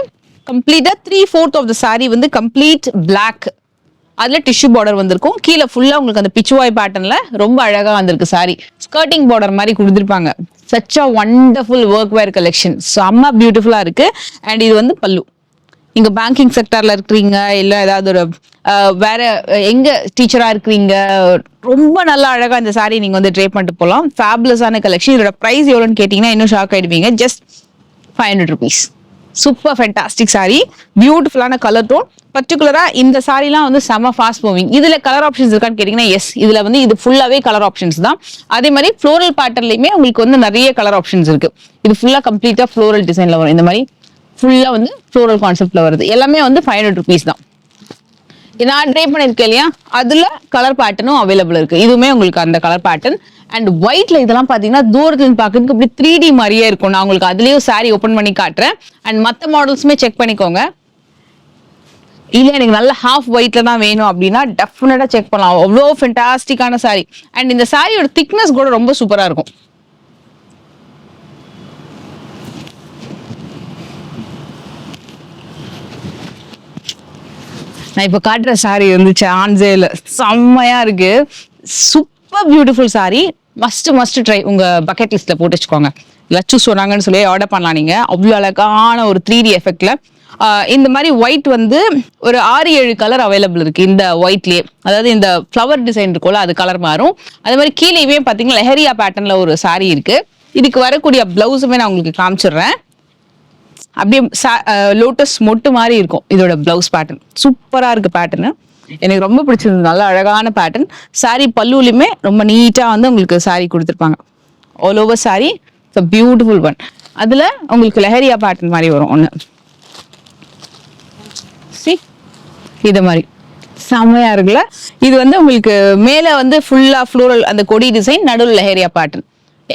கம்ப்ளீட்டா 3/4 ஆஃப் த சாரி வந்து கம்ப்ளீட் பிளாக். அதுல டிஷ்யூ பார்டர் வந்திருக்கும். கீழே ஃபுல்லா உங்களுக்கு அந்த பிச்வாய் பேட்டர்ன்ல ரொம்ப அழகா வந்திருக்கு சாரி. ஸ்கர்ட்டிங் பார்டர் மாதிரி கொடுத்துருப்பாங்க. Such a wonderful work where collection. செம்ம பியூட்டிஃபுல்லா இருக்கு. அண்ட் இது வந்து பல்லு. நீங்க பேங்கிங் செக்டர்ல இருக்கிறீங்க, இல்ல ஏதாவது ஒரு வேற எங்க டீச்சரா இருக்கிறீங்க, ரொம்ப நல்லா அழகா இந்த saree நீங்க வந்து ட்ரே பண்ணிட்டு போகலாம். ஃபேபுலஸான கலெக்ஷன். இதோட பிரைஸ் எவ்வளோன்னு கேட்டீங்கன்னா இன்னும் ஷாக் ஆயிடுவீங்க. Just 500 rupees. Super fantastic saree, பியூட்டிஃபுல்லான கலர் டோன். பர்டிகுலரா இந்த சாரிலாம் வந்து செம ஃபாஸ்ட் மூவிங். இதுல கலர் ஆப்ஷன்ஸ் இருக்கான்னு கேட்டீங்கன்னா எஸ், இதுல வந்து இது ஃபுல்லாவே கலர் ஆப்ஷன்ஸ் தான். அதே மாதிரி ஃப்ளோரல் பேட்டர்ன்லயுமே உங்களுக்கு வந்து நிறைய கலர் ஆப்ஷன்ஸ் இருக்கு. இது ஃபுல்லா கம்ப்ளீட்டா ஃப்ளோரல் டிசைன்ல வரும். இந்த மாதிரி ஃபுல்லா வந்து ஃப்ளோரல் கான்செப்ட்ல வருது. எல்லாமே வந்து 500 rupees தான். நான் ட்ரை பண்ணிருக்கேன் இல்லையா, அதுல கலர் பேட்டர்னும் அவைலபிள் இருக்கு. இதுவுமே உங்களுக்கு அந்த கலர் பேட்டர்ன். அண்ட் ஒயிட்ல இதெல்லாம் பாத்தீங்கன்னா தூரத்துல இருந்து பாக்குறதுக்கு இப்படி 3D மாதிரியே இருக்கும். நான் உங்களுக்கு அதுலயும் saree ஓபன் பண்ணி காட்டுறேன். அண்ட் மத்த மாடல்ஸுமே செக் பண்ணிக்கோங்க. இல்ல எனக்கு நல்ல ஹாஃப் ஒயிட்ல தான் வேணும் அப்படின்னா டெஃபினட்டா செக் பண்ணலாம். அவ்வளோ ஃபென்டாஸ்டிக்கான saree. அண்ட் இந்த சாரியோட திக்னஸ் கூட ரொம்ப சூப்பரா இருக்கும். நான் இப்ப காட்டுற saree வந்து சான்ஸே இல்ல, செம்மையா இருக்கு. Super beautiful saree. Must try. உங்க பக்கெட் லிஸ்ட்ல போட்டு வச்சுக்கோங்க. லட்சு சொன்னாங்கன்னு சொல்லி ஆர்டர் பண்ணலாம் நீங்க. அவ்வளோ அழகான ஒரு 3D எஃபெக்ட்ல இந்த மாதிரி ஒயிட் வந்து ஒரு 6-7 கலர் அவைலபிள் இருக்கு இந்த ஒயிட்லயே. அதாவது இந்த ஃப்ளவர் டிசைன் இருக்கும்ல, அது கலர் மாறும். அதே மாதிரி கீழேயுமே பாத்தீங்கன்னா லெஹரியா பேட்டர்ன்ல ஒரு saree இருக்கு. இதுக்கு வரக்கூடிய பிளவுஸுமே நான் உங்களுக்கு காமிச்சிடுறேன். அப்படியே லோட்டஸ் மொட்டு மாதிரி இருக்கும் இதோட பிளவுஸ் பேட்டர்ன். சூப்பரா இருக்கு பேட்டர்னு. எனக்கு ரொம்ப பிடிச்சிருந்தது. நல்ல அழகான பேட்டர்ன். saree பல்லுலையுமே ரொம்ப நீட்டா வந்து உங்களுக்கு saree கொடுத்துருப்பாங்க. All over saree beautiful one. அதுல உங்களுக்கு லெஹரியா பேட்டர்ன் மாதிரி வரும் ஒண்ணு. இது மாதிரி செம்மையா இருக்குல்ல. இது வந்து உங்களுக்கு மேல வந்து ஃபுல்லா ஃப்ளோரல் அந்த கொடி டிசைன், நடுவில் லெஹரியா பேட்டர்ன்.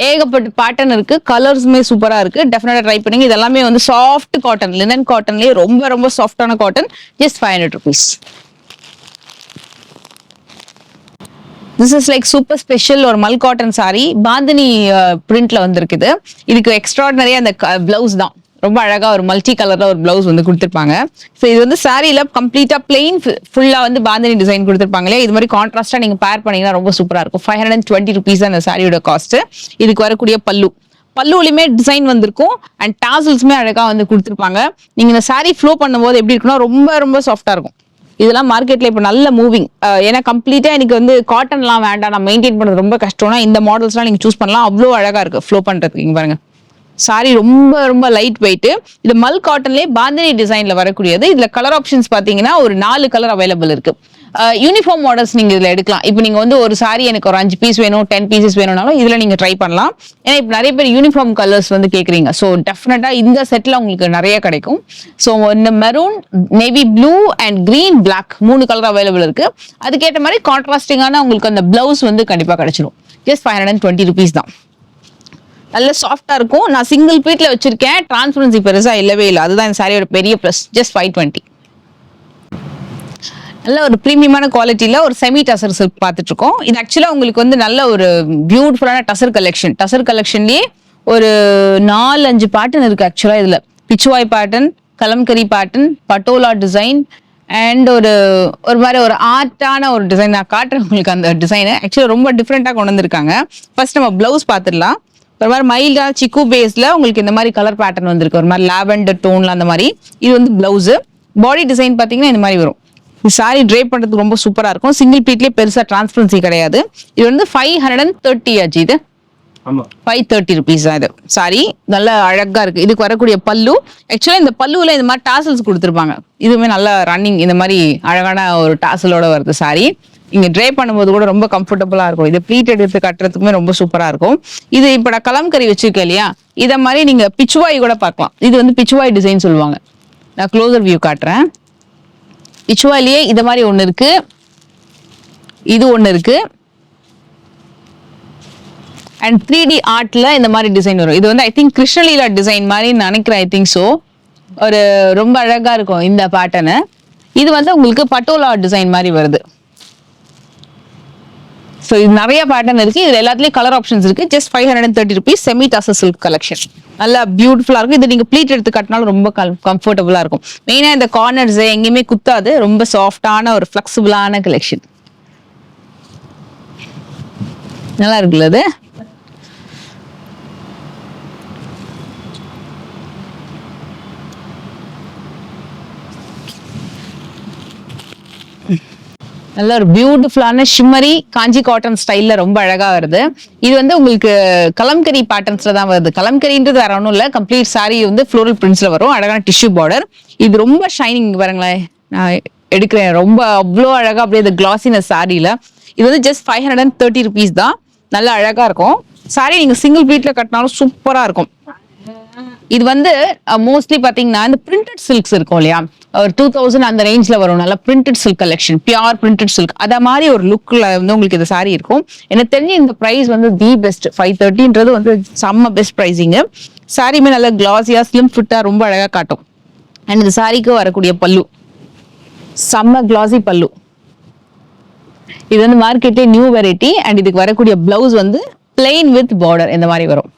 ஏகப்பட்ட பேட்டர்ன் இருக்கு. கலர்ஸுமே சூப்பரா இருக்கு. டெஃபினட்டா ட்ரை பண்ணுங்க. இதெல்லாமே வந்து சாஃப்ட் காட்டன், லினன் காட்டன்லயே ரொம்ப ரொம்ப சாஃப்டான cotton. Just 500 rupees. This is like super special ஒரு மல் காட்டன் saree. பாந்தினி பிரிண்ட்ல வந்திருக்குது. இதுக்கு எக்ஸ்ட்ராடனரியா அந்த பிளவுஸ் தான் ரொம்ப அழகா ஒரு மல்டி கலர்ல ஒரு பிளவுஸ் வந்து கொடுத்துருப்பாங்க. ஸோ இது வந்து சாரியில கம்ப்ளீட்டா பிளெயின் ஃபுல்லா வந்து பாந்தினி டிசைன் கொடுத்துருப்பாங்களே. இது மாதிரி கான்ட்ராஸ்டா நீங்க பேர் பண்ணீங்கன்னா ரொம்ப சூப்பரா இருக்கும். 520 rupees அந்த சாரியோட காஸ்ட். இதுக்கு வரக்கூடிய பல்லுலையுமே டிசைன் வந்திருக்கும். அண்ட் டாசல்ஸுமே அழகா வந்து கொடுத்துருப்பாங்க. நீங்க இந்த சாரி ஃப்ளோ பண்ணும்போது எப்படி இருக்குன்னா ரொம்ப ரொம்ப சாஃப்டா இருக்கும். இதெல்லாம் மார்க்கெட்ல இப்போ நல்ல மூவிங். ஏன்னா கம்ப்ளீட்டா எனக்கு வந்து காட்டன்லாம் வேண்டாம், நான் மெயின்டைன் பண்றது ரொம்ப கஷ்டம்னா இந்த மாடல்ஸ்லாம் நீங்க சூஸ் பண்ணலாம். அவ்வளோ அழகா இருக்கு ஃப்ளோ பண்றதுக்கு. இங்க பாருங்க, சாரி ரொம்ப ரொம்ப லைட் வெயிட். இது மல் காட்டன்லயே பாந்தினி டிசைன்ல வரக்கூடியது. இதுல கலர் ஆப்ஷன்ஸ் பாத்தீங்கன்னா ஒரு 4 கலர் அவைலபிள் இருக்கு. யூனிஃபார்ம் மாடல்ஸ் நீங்க இதுல எடுக்கலாம். இப்போ நீங்க வந்து ஒரு சாரி எனக்கு ஒரு 5 பீஸ் வேணும், 10 pieces வேணும்னாலும் இதுல நீங்க ட்ரை பண்ணலாம். ஏன்னா இப்போ நிறைய பேர் யூனிஃபார்ம் கலர்ஸ் வந்து கேக்குறீங்க. ஸோ டெஃபினட்டா இந்த செட்ல உங்களுக்கு நிறைய கிடைக்கும். ஸோ இந்த maroon, navy blue and green, black 3 colour available இருக்கு. அதுக்கேற்ற மாதிரி கான்ட்ராஸ்டிங்கான உங்களுக்கு அந்த பிளவுஸ் வந்து கண்டிப்பா கிடைச்சிடும். ஜஸ்ட் 520 rupees தான். நல்ல சாஃப்டா இருக்கும். நான் சிங்கிள் பீட்ல வச்சிருக்கேன். டிரான்ஸ்பரன்சி பெருசா இல்லவே இல்லை. அதுதான் இந்த சாரியோட பெரிய பிளஸ். ஜஸ்ட் 520. நல்ல ஒரு பிரீமியமான குவாலிட்டியில ஒரு செமி டசர் சில்க் பார்த்துட்டு இருக்கோம். இது ஆக்சுவலா உங்களுக்கு வந்து நல்ல ஒரு பியூட்டிஃபுல்லான டசர் கலெக்ஷன். டசர் கலெக்ஷன்லயே ஒரு 4-5 பேட்டர்ன் இருக்கு ஆக்சுவலா. இதுல pichwai pattern, kalamkari pattern, patola design and ஒரு மாதிரி ஒரு ஆர்ட்டான ஒரு டிசைன். நான் காட்டுறேன் உங்களுக்கு அந்த டிசைன். ஆக்சுவலா ரொம்ப டிஃப்ரெண்டா கொண்டு வந்திருக்காங்க. ஃபர்ஸ்ட் நம்ம பிளவுஸ் பார்த்துடலாம். ஒரு மாதிரி மைல்டான சிக்கு பேஸ்ல உங்களுக்கு இந்த மாதிரி கலர் பேட்டர்ன் வந்திருக்கு. ஒரு மாதிரி லாவெண்டர் டோன்ல அந்த மாதிரி. இது வந்து பிளவுஸ். பாடி டிசைன் பாத்தீங்கன்னா இந்த மாதிரி வரும். இந்த சாரி ட்ரேப் பண்றதுக்கு ரொம்ப சூப்பரா இருக்கும். சிங்கிள் பீட்லயே பெருசா டிரான்ஸ்பரன்சி கிடையாது. இது வந்து 530 ஆச்சு. இது 530 rupees தான். இது சாரி நல்ல அழகா இருக்கு. இதுக்கு வரக்கூடிய பல்லு, ஆக்சுவலா இந்த பல்லுல இந்த மாதிரி டாசல்ஸ் கொடுத்துருப்பாங்க. இதுவுமே நல்ல ரன்னிங் இந்த மாதிரி அழகான ஒரு டாசலோட வருது சாரி. இங்க ட்ரே பண்ணும்போது கூட ரொம்ப கம்ஃபர்டபுளா இருக்கும். இது ப்ளீட் எடுத்து கட்டுறதுக்குமே ரொம்ப சூப்பரா இருக்கும். இது இப்ப நான் கலம்கரி வச்சிருக்கேன் இல்லையா, இத மாதிரி நீங்க பிச்சுவாய் கூட பார்க்கலாம். இது வந்து பிச்சுவாய் டிசைன் சொல்லுவாங்க. நான் க்ளோசர் வியூ காட்டுறேன். பிச்சுவாயிலேயே இத மாதிரி ஒண்ணு இருக்கு, இது ஒண்ணு இருக்கு. அண்ட் 3D ஆர்ட்ல இந்த மாதிரி டிசைன் வரும். இது வந்து ஐ திங்க் கிருஷ்ணலீலா டிசைன் மாதிரி நினைக்கிறேன். I think so. ஒரு ரொம்ப அழகா இருக்கும் இந்த பேட்டர்னு. இது வந்து உங்களுக்கு பட்டோலா டிசைன் மாதிரி வருது. ஸோ இது நிறைய பேட்டர்ன் இருக்கு. இதுல எல்லாத்துலயும் கலர் ஆப்ஷன்ஸ் இருக்கு. Just 530 rupees semi tussar silk collection. நல்லா பியூட்டிஃபுல்லா இருக்கும். இது நீங்க ப்ளீட் எடுத்து கட்டினாலும் ரொம்ப கம்ஃபர்டபுளா இருக்கும். மெயினா இந்த கார்னர்ஸ் எங்கேயுமே குத்தாது. ரொம்ப சாஃப்டான ஒரு ஃபிளெக்சிபிளான கலெக்ஷன். நல்லா இருக்குல்ல அது. நல்ல ஒரு பியூட்டிஃபுல்லான ஷிம்மரி காஞ்சி காட்டன் ஸ்டைல்ல ரொம்ப அழகா வருது. இது வந்து உங்களுக்கு கலம்கரி பேட்டர்ன்ஸ்ல தான் வருது. கலம்கரின்றது வேற ஒன்றும் இல்லை, கம்ப்ளீட் சாரி வந்து ஃப்ளோரல் பிரிண்ட்ஸ்ல வரும். அழகான டிஷ்யூ பார்டர். இது ரொம்ப ஷைனிங் பாருங்களேன், நான் எடுக்கிறேன், ரொம்ப அவ்வளோ அழகா அப்படியே இந்த கிளாசினஸ் சாரியில. இது வந்து ஜஸ்ட் 530 rupees தான். நல்லா அழகா இருக்கும் சாரி. நீங்க சிங்கிள் பீட்ல கட்டினாலும் சூப்பரா இருக்கும். இது வந்து மோஸ்ட்லி பாத்தீங்கன்னா இந்த பிரிண்டட் சில்க்ஸ் இருக்கும் இல்லையா, ஒரு 2000 அந்த ரேஞ்ச்ல வரும். நல்ல printed silk collection, pure printed silk, அத மாதிரி ஒரு லுக்ல வந்து உங்களுக்கு இந்த சாரி இருக்கும். எனக்கு தெரிஞ்சு இந்த பிரைஸ் வந்து தி பெஸ்ட். 530ன்றது வந்து செம்ம பெஸ்ட் பிரைசிங். சாரியுமே நல்ல கிளாஸியா ஸ்லிம் ஃபிட்டா ரொம்ப அழகா காட்டும். அண்ட் இந்த சாரிக்கு வரக்கூடிய பல்லு செம்ம கிளாசி பல்லு. இது வந்து மார்க்கெட்ல நியூ வெரைட்டி. அண்ட் இதுக்கு வரக்கூடிய பிளவுஸ் வந்து பிளெயின் வித் பார்டர் இந்த மாதிரி வரும்.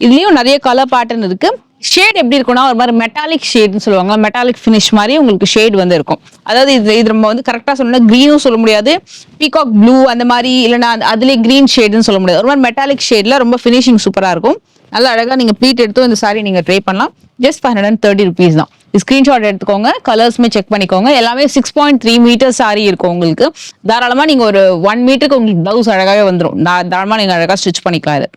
இதுலயும் நிறைய கலர் பேட்டர்ன் இருக்கு. ஷேட் எப்படி இருக்கும்னா ஒரு மாதிரி மெட்டாலிக் ஷேட்னு சொல்லுவாங்க, மெட்டாலிக் ஃபினிஷ் மாதிரி உங்களுக்கு ஷேட் வந்து இருக்கும். அதாவது இது நம்ம வந்து கரெக்டா சொல்லணும்னா கிரீனும் சொல்ல முடியாது, பீகாக் ப்ளூ அந்த மாதிரி, இல்லைன்னா அதுலேயே கிரீன் ஷேட்னு சொல்ல முடியாது. ஒரு மாதிரி மெட்டாலிக் ஷேட்ல ரொம்ப ஃபினிஷிங் சூப்பரா இருக்கும். நல்லா அழகா நீங்க ப்ளீட் எடுத்து இந்த சாரி நீங்க ட்ரை பண்ணலாம். ஜஸ்ட் 530 rupees தான். ஸ்கிரீன்ஷாட் எடுத்துக்கோங்க, கலர்ஸ்மே செக் பண்ணிக்கோங்க. எல்லாமே 6.3 மீட்டர் சாரி இருக்கும் உங்களுக்கு. தாராளமா நீங்க ஒரு 1 மீட்டருக்கு உங்களுக்கு பிளவுஸ் அழகாவே வந்துடும். தாராளமா நீங்க அழகா ஸ்டிச் பண்ணிக்கலாம். இது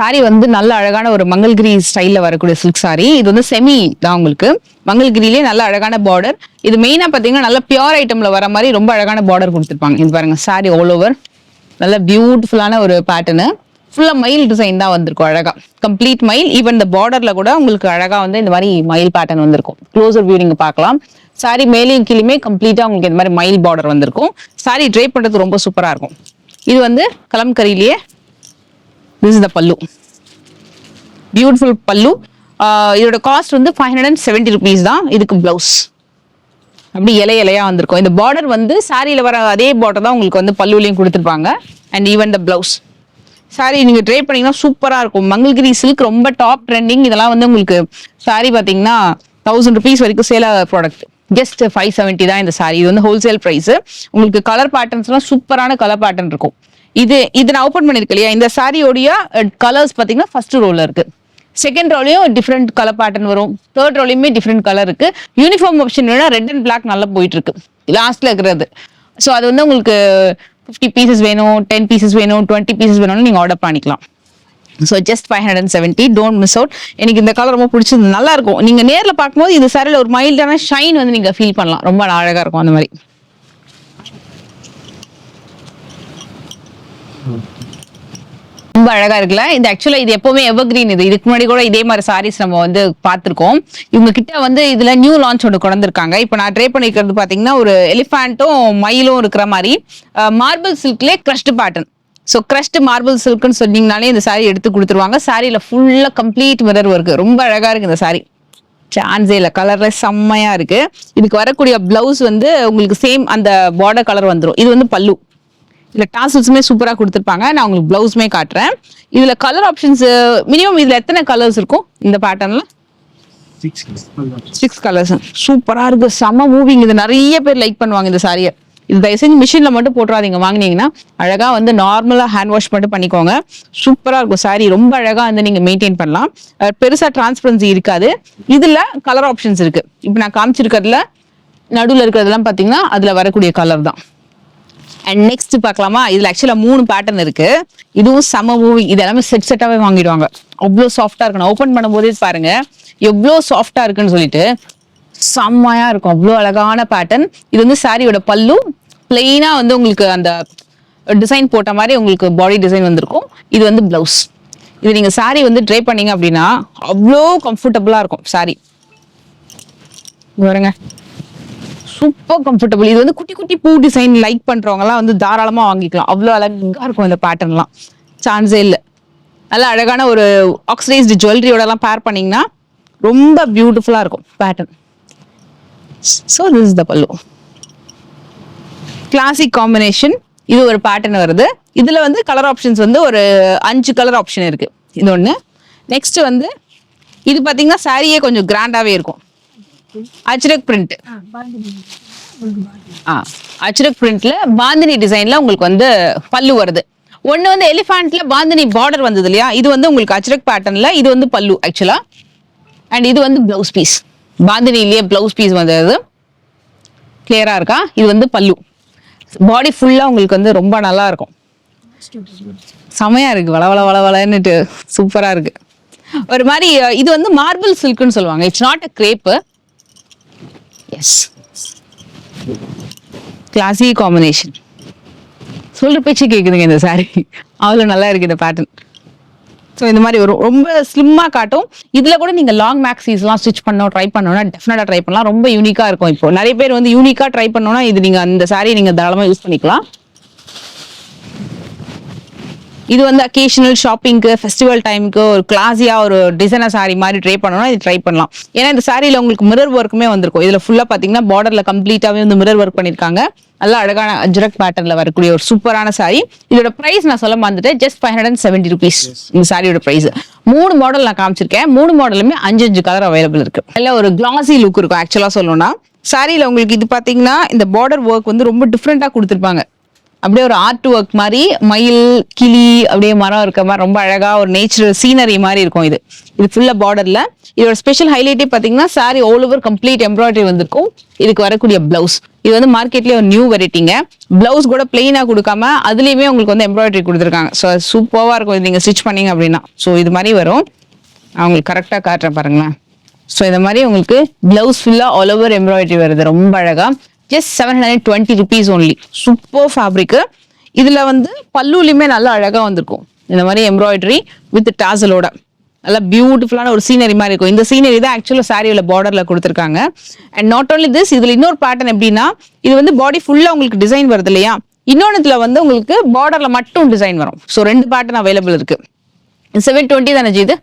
சாரி வந்து நல்ல அழகான ஒரு மங்கள்கிரி ஸ்டைல்ல வரக்கூடிய சில்க் சாரி. இது வந்து செமி தான் உங்களுக்கு. மங்கள்கிரிலேயே நல்ல அழகான பார்டர். இது மெயினா பாத்தீங்கன்னா நல்ல பியூர் ஐட்டம்ல வர மாதிரி ரொம்ப அழகான பார்டர் கொடுத்துருப்பாங்க. இது பாருங்க, சாரி ஆல் ஓவர் நல்ல பியூட்டிஃபுல்லான ஒரு பேட்டர்னு. ஃபுல்லா மயில் டிசைன் தான் வந்திருக்கும் அழகா, கம்ப்ளீட் மயில். ஈவன் இந்த பார்டர்ல கூட உங்களுக்கு அழகா வந்து இந்த மாதிரி மயில் பேட்டர்ன் வந்திருக்கும். க்ளோசர் வியூ நீங்க பார்க்கலாம். சாரி மேலேயும் கீழே கம்ப்ளீட்டா உங்களுக்கு இந்த மாதிரி மயில் பார்டர் வந்திருக்கும். சாரி ட்ரை பண்றது ரொம்ப சூப்பரா இருக்கும். இது வந்து கலம்கரியிலேயே திஸ் இஸ் த பல்லு, பியூட்டிஃபுல் பல்லு. இதோட காஸ்ட் வந்து 570 rupees தான். இதுக்கு பிளவுஸ் அப்படி இலையா வந்திருக்கும். இந்த பார்டர் வந்து சாரியில வர அதே பார்டர் தான் உங்களுக்கு வந்து பல்லுலையும் கொடுத்துருப்பாங்க. And even the blouse. Sorry நீங்க ட்ரை பண்ணீங்கன்னா சூப்பரா இருக்கும். மங்கள்கிரி சில்க் ரொம்ப டாப் ட்ரெண்டிங். இதெல்லாம் வந்து உங்களுக்கு சாரி பாத்தீங்கன்னா 1000 rupees வரைக்கும் சேல் ஆகிற ப்ராடக்ட். ஜஸ்ட் 570 தான் இந்த சாரி. இது வந்து ஹோல்சேல் பிரைஸ். உங்களுக்கு கலர் பேட்டர்ன்ஸ் எல்லாம் சூப்பரான கலர் பேட்டர்ன் இருக்கும். இது நான் ஓப்பன் பண்ணிருக்கேன் இல்லையா, இந்த சாரியோடைய கலர்ஸ் பாத்தீங்கன்னா ஃபர்ஸ்ட் ரோல இருக்கு. செகண்ட் ரோலையும் டிஃப்ரெண்ட் கலர் பேட்டர்ன் வரும். தேர்ட் ரோலையுமே டிஃப்ரெண்ட் கலர் இருக்கு. யூனிஃபார்ம் ஆப்ஷன் வேணா ரெட் அண்ட் பிளாக் நல்லா போயிட்டு இருக்கு லாஸ்ட்ல இருக்கிறது. ஸோ அது வந்து உங்களுக்கு 50 pieces வேணும், 10 pieces வேணும், 20 pieces வேணும்னு நீங்க ஆர்டர் பண்ணிக்கலாம். So just 570. Don't miss out. எனக்கு இந்த கலர் ரொம்ப பிடிச்சது, நல்லா இருக்கும். நீங்க நேர்ல பார்க்கும்போது இந்த சாரியில ஒரு மைல்டான ஷைன் வந்து நீங்க ஃபீல் பண்ணலாம். ரொம்ப அழகா இருக்கும் அந்த மாதிரி. ரொம்ப அழகா இருக்குல்ல. இது ஆக்சுவலா இது எப்பவுமே எவர்கிரீன். இதுக்கு முன்னாடி கூட இதே மாதிரி சாரீஸ் நம்ம வந்து பார்த்திருக்கோம். இவங்க கிட்ட வந்து இதுல நியூ லான்ச் ஒன்று கொண்டிருக்காங்க. இப்போ நான் ட்ரை பண்ணிக்கிறது பாத்தீங்கன்னா ஒரு எலிஃபேண்ட்டும் மயிலும் இருக்கிற மாதிரி மார்பிள் சில்க்லேயே crushed pattern. So crushed marble சில்க்னு சொன்னீங்கனாலே இந்த சாரி எடுத்து கொடுத்துருவாங்க. சாரியில ஃபுல்லா கம்ப்ளீட் மிரர் ஒர்க், ரொம்ப அழகா இருக்கு இந்த சாரி. சான்ஸே இல்லை, கலர்ல செம்மையா இருக்கு. இதுக்கு வரக்கூடிய பிளவுஸ் வந்து உங்களுக்கு சேம் அந்த பார்டர் கலர் வந்துடும். இது வந்து பல்லு. இதுல டாசல்ஸுமே சூப்பரா கொடுத்துருப்பாங்க. நான் உங்களுக்கு பிளவுஸ்மே காட்டுறேன். இதுல கலர் ஆப்ஷன்ஸ் மினிமம் இதுல எத்தனை கலர்ஸ் இருக்கும் இந்த பேட்டர்ன்ல? 6 கலர்ஸ். சூப்பரா இருக்கு, செம்ம மூவிங். இது நிறைய பேர் லைக் பண்ணுவாங்க இந்த சாரியை. இது தயவு செஞ்சு மிஷின்ல மட்டும் போட்டுறாதீங்க. வாங்கினீங்கன்னா அழகா வந்து நார்மலா ஹேண்ட் வாஷ் மட்டும் பண்ணிக்கோங்க. சூப்பரா இருக்கும் சாரி, ரொம்ப அழகா வந்து நீங்க மெயின்டைன் பண்ணலாம். பெருசா டிரான்ஸ்பரன்சி இருக்காது. இதுல கலர் ஆப்ஷன்ஸ் இருக்கு. இப்போ நான் காமிச்சிருக்கிறதுல நடுவில் இருக்கிறதெல்லாம் பாத்தீங்கன்னா அதுல வரக்கூடிய கலர் தான். அண்ட் நெக்ஸ்ட் பார்க்கலாமா? இதுல ஆக்சுவலா 3 பேட்டர்ன் இருக்கு. இதுவும் செம மூவி. இது எல்லாமே செட்டாவே வாங்கிடுவாங்க. அவ்வளோ சாஃப்டா இருக்கு. நான் ஓப்பன் பண்ணும்போதே பாருங்க எவ்வளோ சாஃப்டா இருக்குன்னு சொல்லிட்டு செம்மையா இருக்கும். அவ்வளோ அழகான பேட்டர்ன். இது வந்து சாரியோட பல்லு. பிளெயினா வந்து உங்களுக்கு அந்த டிசைன் போட்ட மாதிரி உங்களுக்கு பாடி டிசைன் வந்திருக்கும். இது வந்து பிளவுஸ். இது நீங்க சாரி வந்து ட்ரை பண்ணீங்க அப்படின்னா அவ்வளோ கம்ஃபர்டபுளா இருக்கும் சாரி. பாருங்க, சூப்பர் கம்ஃபர்டபுள். இது வந்து குட்டி குட்டி பூ டிசைன் லைக் பண்றவங்க எல்லாம் வந்து தாராளமா வாங்கிக்கலாம். அவ்வளோ அழகா இருக்கும் இந்த பேட்டர்ன்லாம், சான்ஸே இல்லை. நல்ல அழகான ஒரு ஆக்சிடைஸ்டு ஜுவல்லரியோட எல்லாம் பேர் பண்ணீங்கன்னா ரொம்ப பியூட்டிஃபுல்லா இருக்கும் pattern. So this is the pallu. Classic combination. இது ஒரு பேட்டர்ன் வருது. இதுல வந்து கலர் ஆப்ஷன்ஸ் வந்து ஒரு 5 கலர் ஆப்ஷன் இருக்கு. இது ஒண்ணு. நெக்ஸ்ட் வந்து இது பாத்தீங்கன்னா சாரியே கொஞ்சம் கிராண்டாவே இருக்கும். அஜ்ரக் பிரிண்ட். அஜ்ரக் பிரிண்ட்ல பாந்தினி டிசைன்ல உங்களுக்கு வந்து பல்லு வருது. ஒண்ணு வந்து எலிஃபேண்ட்ல பாந்தினி பார்டர் வந்தது இல்லையா, இது வந்து உங்களுக்கு அஜ்ரக் பேட்டர்ன்ல இது வந்து பல்லு ஆக்சுவலா. அண்ட் இது வந்து பிளவுஸ் பீஸ். பாந்தினிலேயே பிளவுஸ் பீஸ் வந்தது. கிளியரா இருக்கா? இது வந்து பல்லு. பாடி ஃபுல்லா உங்களுக்கு வந்து ரொம்ப நல்லா இருக்கும். செமையா இருக்கு, வளவளன்னுட்டு சூப்பரா இருக்கு. ஒரு மாதிரி இது வந்து மார்பிள் சில்க்னு சொல்லுவாங்க. It's not a crepe. Yes, classy combination. சொல்ற பேச்சு கேக்குதுங்க இந்த சாரி. அவ்வளவு நல்லா இருக்கு இந்த பேட்டர்ன். ஸோ இந்த மாதிரி ஒரு ரொம்ப ஸ்லிம்மா காட்டும். இதுல கூட நீங்க லாங் மேக்ஸிஸ்லாம் ஸ்டிச் பண்ணோம் ட்ரை பண்ணோம்னா டெஃபினட்டா ட்ரை பண்ணலாம். ரொம்ப யூனிக்கா இருக்கும். இப்போ நிறைய பேர் வந்து யூனிக்கா ட்ரை பண்ணோம்னா இது நீங்க அந்த சாரி நீங்க தாராளமா யூஸ் பண்ணிக்கலாம். இது வந்து அக்கேஷனல் ஷாப்பிங்க்கு, ஃபெஸ்டிவல் டைமுக்கு ஒரு கிளாஸியா ஒரு டிசைனர் சாரி மாதிரி ட்ரை பண்ணணும்னா இது ட்ரை பண்ணலாம். ஏன்னா இந்த சாரியில உங்களுக்கு மிரர் ஒர்க்குமே வந்திருக்கும். இதுல ஃபுல்லா பாத்தீங்கன்னா பார்டர்ல கம்ப்ளீட்டாவே வந்து மிரர் ஒர்க் பண்ணிருக்காங்க. நல்ல அழகான அஜ்ரக் பேட்டர்ன்ல வரக்கூடிய ஒரு சூப்பரான சாரி. இதோட பிரைஸ் நான் சொல்ல மறந்துட்டேன். ஜஸ்ட் 570 rupees இந்த சாரியோட பிரைஸ். 3 மாடல் நான் காமிச்சிருக்கேன். 3 மாடலுமே 5 கலர் அவைலபிள் இருக்கு. இல்ல ஒரு கிளாசி லுக் இருக்கும். ஆக்சுவலா சொல்லணும்னா சாரியில உங்களுக்கு இது பாத்தீங்கன்னா இந்த பார்டர் ஒர்க் வந்து ரொம்ப டிஃப்ரெண்டா கொடுத்துருப்பாங்க. அப்படியே ஒரு ஆர்ட் ஒர்க் மாதிரி, மயில், கிளி, அப்படியே மரம் இருக்க மாதிரி ரொம்ப அழகா ஒரு நேச்சுரல் சீனரி மாதிரி இருக்கும். இது ஃபுல்லா பார்டர்ல. இதோட ஸ்பெஷல் ஹைலைட்டே பாத்தீங்கன்னா sorry all over complete embroidery வந்திருக்கும். இதுக்கு வரக்கூடிய பிளவுஸ் இது வந்து மார்க்கெட்லயே ஒரு நியூ வெரைட்டிங்க. பிளவுஸ் கூட பிளெயினா கொடுக்காம அதுலயுமே உங்களுக்கு வந்து எம்ப்ராய்டரி கொடுத்துருக்காங்க. ஸோ சூப்பரா இருக்கும் இது நீங்க ஸ்டிச் பண்ணீங்க அப்படின்னா. ஸோ இது மாதிரி வரும். நான் உங்களுக்கு கரெக்டா காட்டுறேன் பாருங்களேன். ஸோ இந்த மாதிரி உங்களுக்கு பிளவுஸ் ஃபுல்லா ஆல் ஓவர் எம்ப்ராய்டரி வருது ரொம்ப அழகா. Just 720 rupees only. Super fabric. இதுல வந்து பல்லுலயுமே நல்லா அழகா வந்திருக்கும். இந்த மாதிரி எம்ப்ராய்டரி வித் டாசலோட நல்லா பியூட்டிஃபுல்லான ஒரு சீனரி மாதிரி இருக்கும். இந்த சீனரி தான் ஆக்சுவலா சாரியோட பார்டர்ல கொடுத்துருக்காங்க. அண்ட் நாட் ஓன்லி திஸ், இதுல இன்னொரு பேட்டர்ன் எப்படின்னா இது வந்து பாடி ஃபுல்லா உங்களுக்கு டிசைன் வருது இல்லையா, இன்னொன்னுல வந்து உங்களுக்கு பார்டர்ல மட்டும் டிசைன் வரும். ஸோ 2 பேட்டர்ன் அவைலபிள் இருக்கு. 720 தானே இது?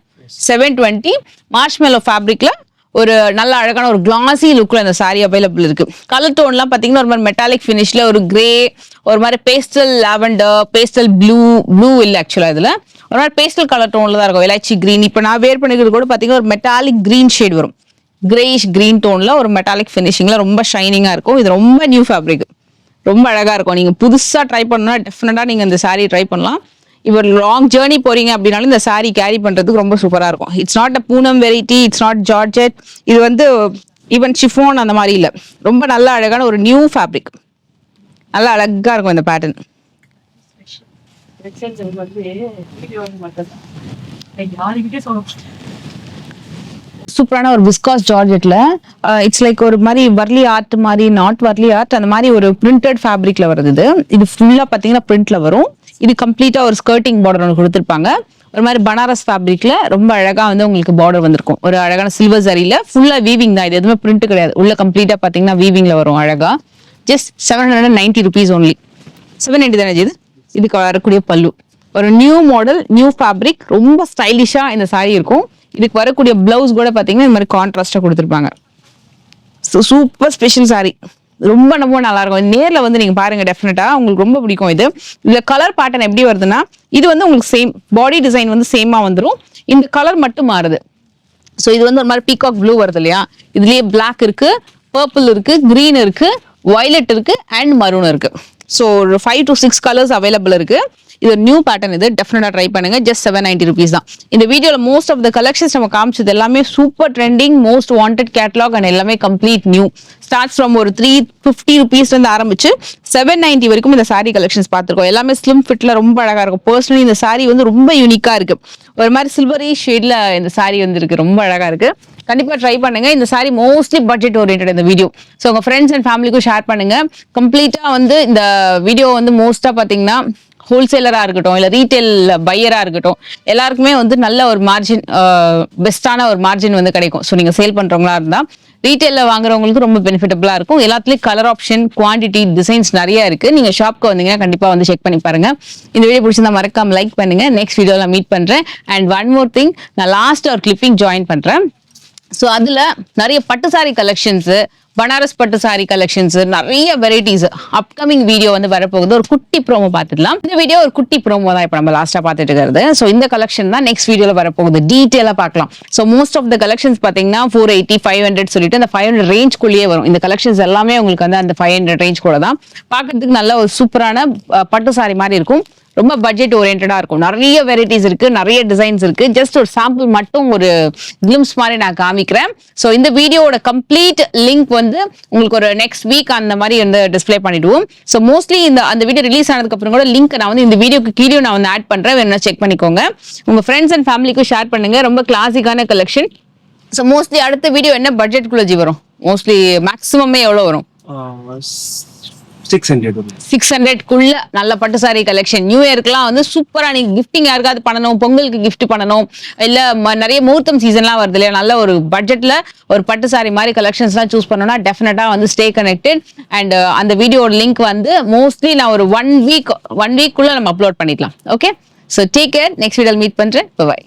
720 மார்ஷ்மெலோ ஃபேப்ரிக்ல ஒரு நல்ல அழகான ஒரு கிளாசி லுக்ல இந்த சாரி அவைலபிள் இருக்கு. கலர் டோன்லாம் பாத்தீங்கன்னா ஒரு மாதிரி மெட்டாலிக் ஃபினிஷ்ல ஒரு கிரே, ஒரு மாதிரி பேஸ்டல் லாவெண்டர், பேஸ்டல் ப்ளூ இல்ல ஆக்சுவலா இதுல ஒரு மாதிரி பேஸ்டல் கலர் டோன்ல தான் இருக்கும். எலாச்சி கிரீன். இப்போ நான் வேர் பண்ணிக்கிறது கூட பாத்தீங்கன்னா ஒரு மெட்டாலிக் கிரீன் ஷேட் வரும். கிரேஷ் கிரீன் டோன்ல ஒரு மெட்டாலிக் ஃபினிஷிங்ல ரொம்ப ஷைனிங்கா இருக்கும். இது ரொம்ப நியூ ஃபேப்ரிக், ரொம்ப அழகா இருக்கும். நீங்க புதுசா ட்ரை பண்ணணும்னா டெஃபினட்டா நீங்க இந்த சாரி ட்ரை பண்ணலாம். இப்போ லாங் ஜேர்னி போறீங்க அப்படின்னாலும் இந்த சாரி கேரி பண்றதுக்கு ரொம்ப சூப்பரா இருக்கும். It's not a Poonam variety, it's not georgette. இது வந்து ஈவன் ஷிஃபான் அந்த மாதிரி இல்ல. ரொம்ப நல்ல அழகான ஒரு நியூ ஃபேப்ரிக். நல்லா அழகா இருக்கும் இந்த பேட்டர்ன். சூப்பரான ஒரு விஸ்காஸ் ஜார்ஜெட்ல இட்ஸ் லைக் ஒரு மாதிரி வர்லி ஆர்ட் மாதிரி, நாட் வர்லி ஆர்ட் அந்த மாதிரி ஒரு பிரிண்டட் ஃபேப்ரிக்ல வருது. இது ஃபுல்லா பாத்தீங்கன்னா பிரிண்ட்ல வரும். இது கம்ப்ளீட்டா ஒரு ஸ்கர்ட்டிங் பார்டர் ஒன்று கொடுத்துருப்பாங்க. ஒரு மாதிரி பனாரஸ் ஃபேப்ரிக்ல ரொம்ப அழகா வந்து உங்களுக்கு பார்டர் வந்திருக்கும். ஒரு அழகான சில்வர் சரியில ஃபுல்லா வீவிங் தான். இது எதுவுமே பிரிண்ட் கிடையாது. உள்ள கம்ப்ளீட்டா பாத்தீங்கன்னா வீவிங்ல வரும் அழகா. Just 790 rupees only. 790 தானே இது? இதுக்கு வரக்கூடிய பல்லு ஒரு நியூ மாடல், நியூ ஃபேப்ரிக், ரொம்ப ஸ்டைலிஷா இந்த சாரி இருக்கும். இதுக்கு வரக்கூடிய பிளவுஸ் கூட பாத்தீங்கன்னா இந்த மாதிரி கான்ட்ராஸ்டா கொடுத்துருப்பாங்க. Super special sorry. ரொம்ப நல்லா இருக்கும். நேர்ல வந்து நீங்க பாருங்க, டெஃபினட்டா உங்களுக்கு ரொம்ப பிடிக்கும். இதுல கலர் பேட்டர்ன் எப்படி வருதுன்னா இது வந்து உங்களுக்கு சேம் பாடி டிசைன் வந்து சேமா வந்துடும். இந்த கலர் மட்டும் மாறுது. ஸோ இது வந்து ஒரு மாதிரி பீகாக் ப்ளூ வருது இல்லையா, இதுலயே பிளாக் இருக்கு, பர்பிள் இருக்கு, கிரீன் இருக்கு, வயலட் இருக்கு அண்ட் மரூன் இருக்கு. ஸோ ஒரு 5 to 6 கலர்ஸ் அவைலபிள் இருக்கு. இது நியூ பேட்டர்ன். இது டெஃபினட்டா ட்ரை பண்ணுங்க. ஜஸ்ட் 790 rupees தான். இந்த வீடியோல மோஸ்ட் ஆஃப் த கலெக்ஷன்ஸ் நம்ம காமிச்சது எல்லாமே super trending, most wanted catalogue and எல்லாமே கம்ப்ளீட் நியூ. ஸ்டார்ட் ஃப்ரம் ஒரு 350 rupees இருந்து ஆரம்பிச்சு 790 வரைக்கும் இந்த சாரி கலெக்ஷன்ஸ் பார்த்திருக்கோம். எல்லாமே ஸ்லிம் ஃபிட்ல ரொம்ப அழகா இருக்கும். பர்சனலி இந்த சாரி வந்து ரொம்ப யூனிக்கா இருக்கு. ஒரு மாதிரி சில்வரி ஷேட்ல இந்த சாரி வந்து இருக்கு. ரொம்ப அழகா இருக்கு. கண்டிப்பா ட்ரை பண்ணுங்க. இந்த சாரி மோஸ்ட்லி பட்ஜெட் ஓரியன்டட் இந்த வீடியோ. ஸோ உங்க ஃப்ரெண்ட்ஸ் அண்ட் ஃபேமிலிக்கும் ஷேர் பண்ணுங்க. கம்ப்ளீட்டா வந்து இந்த வீடியோ வந்து மோஸ்டா பாத்தீங்கன்னா ஹோல்சேலரா இருக்கட்டும் இல்ல ரீட்டைல் பையரா இருக்கட்டும் எல்லாருக்குமே வந்து நல்ல ஒரு மார்ஜின், பெஸ்டான ஒரு மார்ஜின் வந்து கிடைக்கும். ஸோ நீங்க சேல் பண்றவங்களா இருந்தா ரீட்டைல்ல வாங்குறவங்களுக்கு ரொம்ப பெனிஃபிட்டபிளா இருக்கும். எல்லாத்துலயும் கலர் ஆப்ஷன், குவான்டிட்டி, டிசைன்ஸ் நிறைய இருக்கு. நீங்க ஷாப்க்கு வந்தீங்கன்னா கண்டிப்பா வந்து செக் பண்ணி பாருங்க. இந்த வீடியோ பிடிச்சிருந்தா மறக்காம லைக் பண்ணுங்க. நெக்ஸ்ட் வீடியோல மீட் பண்றேன். அண்ட் ஒன் மோர் திங், நான் லாஸ்ட் ஒரு கிளிப்பிங் ஜாயின் பண்றேன். ஸோ அதுல நிறைய பட்டு சாரி கலெக்ஷன்ஸ், பனாரஸ் பட்டு சாரி கலெக்ஷன்ஸ், நிறைய வெரைட்டிஸ் அப்கமிங் வீடியோ வந்து வரப்போகுது. ஒரு குட்டி ப்ரோமோ பார்த்துக்கலாம். இந்த வீடியோ ஒரு குட்டி ப்ரோமோ தான் இப்போ நம்ம லாஸ்டா பார்த்துட்டு இருக்கிறது. ஸோ இந்த கலெக்ஷன் தான் நெக்ஸ்ட் வீடியோல வரப்போகுது. டீட்டெயிலா பார்க்கலாம். So most of the collections பாத்தீங்கன்னா 480, 500 சொல்லிட்டு அந்த 500 ரேஞ்ச்குள்ளேயே வரும். இந்த கலெக்ஷன்ஸ் எல்லாமே உங்களுக்கு வந்து அந்த 500 ரேஞ்ச் கூட தான். பார்க்கறதுக்கு நல்ல ஒரு சூப்பரான பட்டு சாரி மாதிரி இருக்கும். ரொம்ப பட்ஜெட் ஓரியன்டா இருக்கும். நிறைய வெரைட்டிஸ் இருக்கு, நிறைய டிசைன்ஸ் இருக்கு. ஜஸ்ட் ஒரு சாம்பிள் மட்டும் ஒரு கிளிம்ஸ் மாதிரி நான் காமிக்கிறேன். ஸோ இந்த வீடியோட கம்ப்ளீட் லிங்க் வந்து உங்களுக்கு ஒரு நெக்ஸ்ட் வீக் அந்த மாதிரி வந்து டிஸ்ப்ளே பண்ணிடுவோம். ஸோ மோஸ்ட்லி அந்த வீடியோ ரிலீஸ் ஆனதுக்கு அப்புறம் கூட லிங்க் நான் வந்து இந்த வீடியோக்கு கீழே நான் வந்து ஆட் பண்றேன், வேணும்னா செக் பண்ணிக்கோங்க. உங்க ஃப்ரெண்ட்ஸ் அண்ட் ஃபேமிலிக்கும் ஷேர் பண்ணுங்க. ரொம்ப கிளாசிக்கான கலெக்ஷன். ஸோ மோஸ்ட்லி அடுத்த வீடியோ என்ன பட்ஜெட்குள்ள வரும்? மோஸ்ட்லி மேக்ஸிமமே எவ்வளோ வரும்? 600. 600க்குள்ள நல்ல பட்டு சாரி கலெக்ஷன். நியூ இயர்க்குலாம் வந்து சூப்பரா நீங்க கிஃப்டிங் யாருக்காவது பண்ணணும், பொங்கலுக்கு கிஃப்ட் பண்ணணும், இல்ல நிறைய முகூர்த்தம் சீசன்லாம் வருது இல்லையா, நல்ல ஒரு பட்ஜெட்ல ஒரு பட்டு சாரி மாதிரி கலெக்ஷன்ஸ்லாம் சூஸ் பண்ணணும்னா டெஃபினட்டா வந்து ஸ்டே கனெக்டட். அண்ட் அந்த வீடியோட லிங்க் வந்து மோஸ்ட்லி நான் ஒரு ஒன் வீக்குள்ள நம்ம அப்லோட் பண்ணிக்கலாம். Okay, so take care. Next வீடியோல மீட் பண்றேன். பை.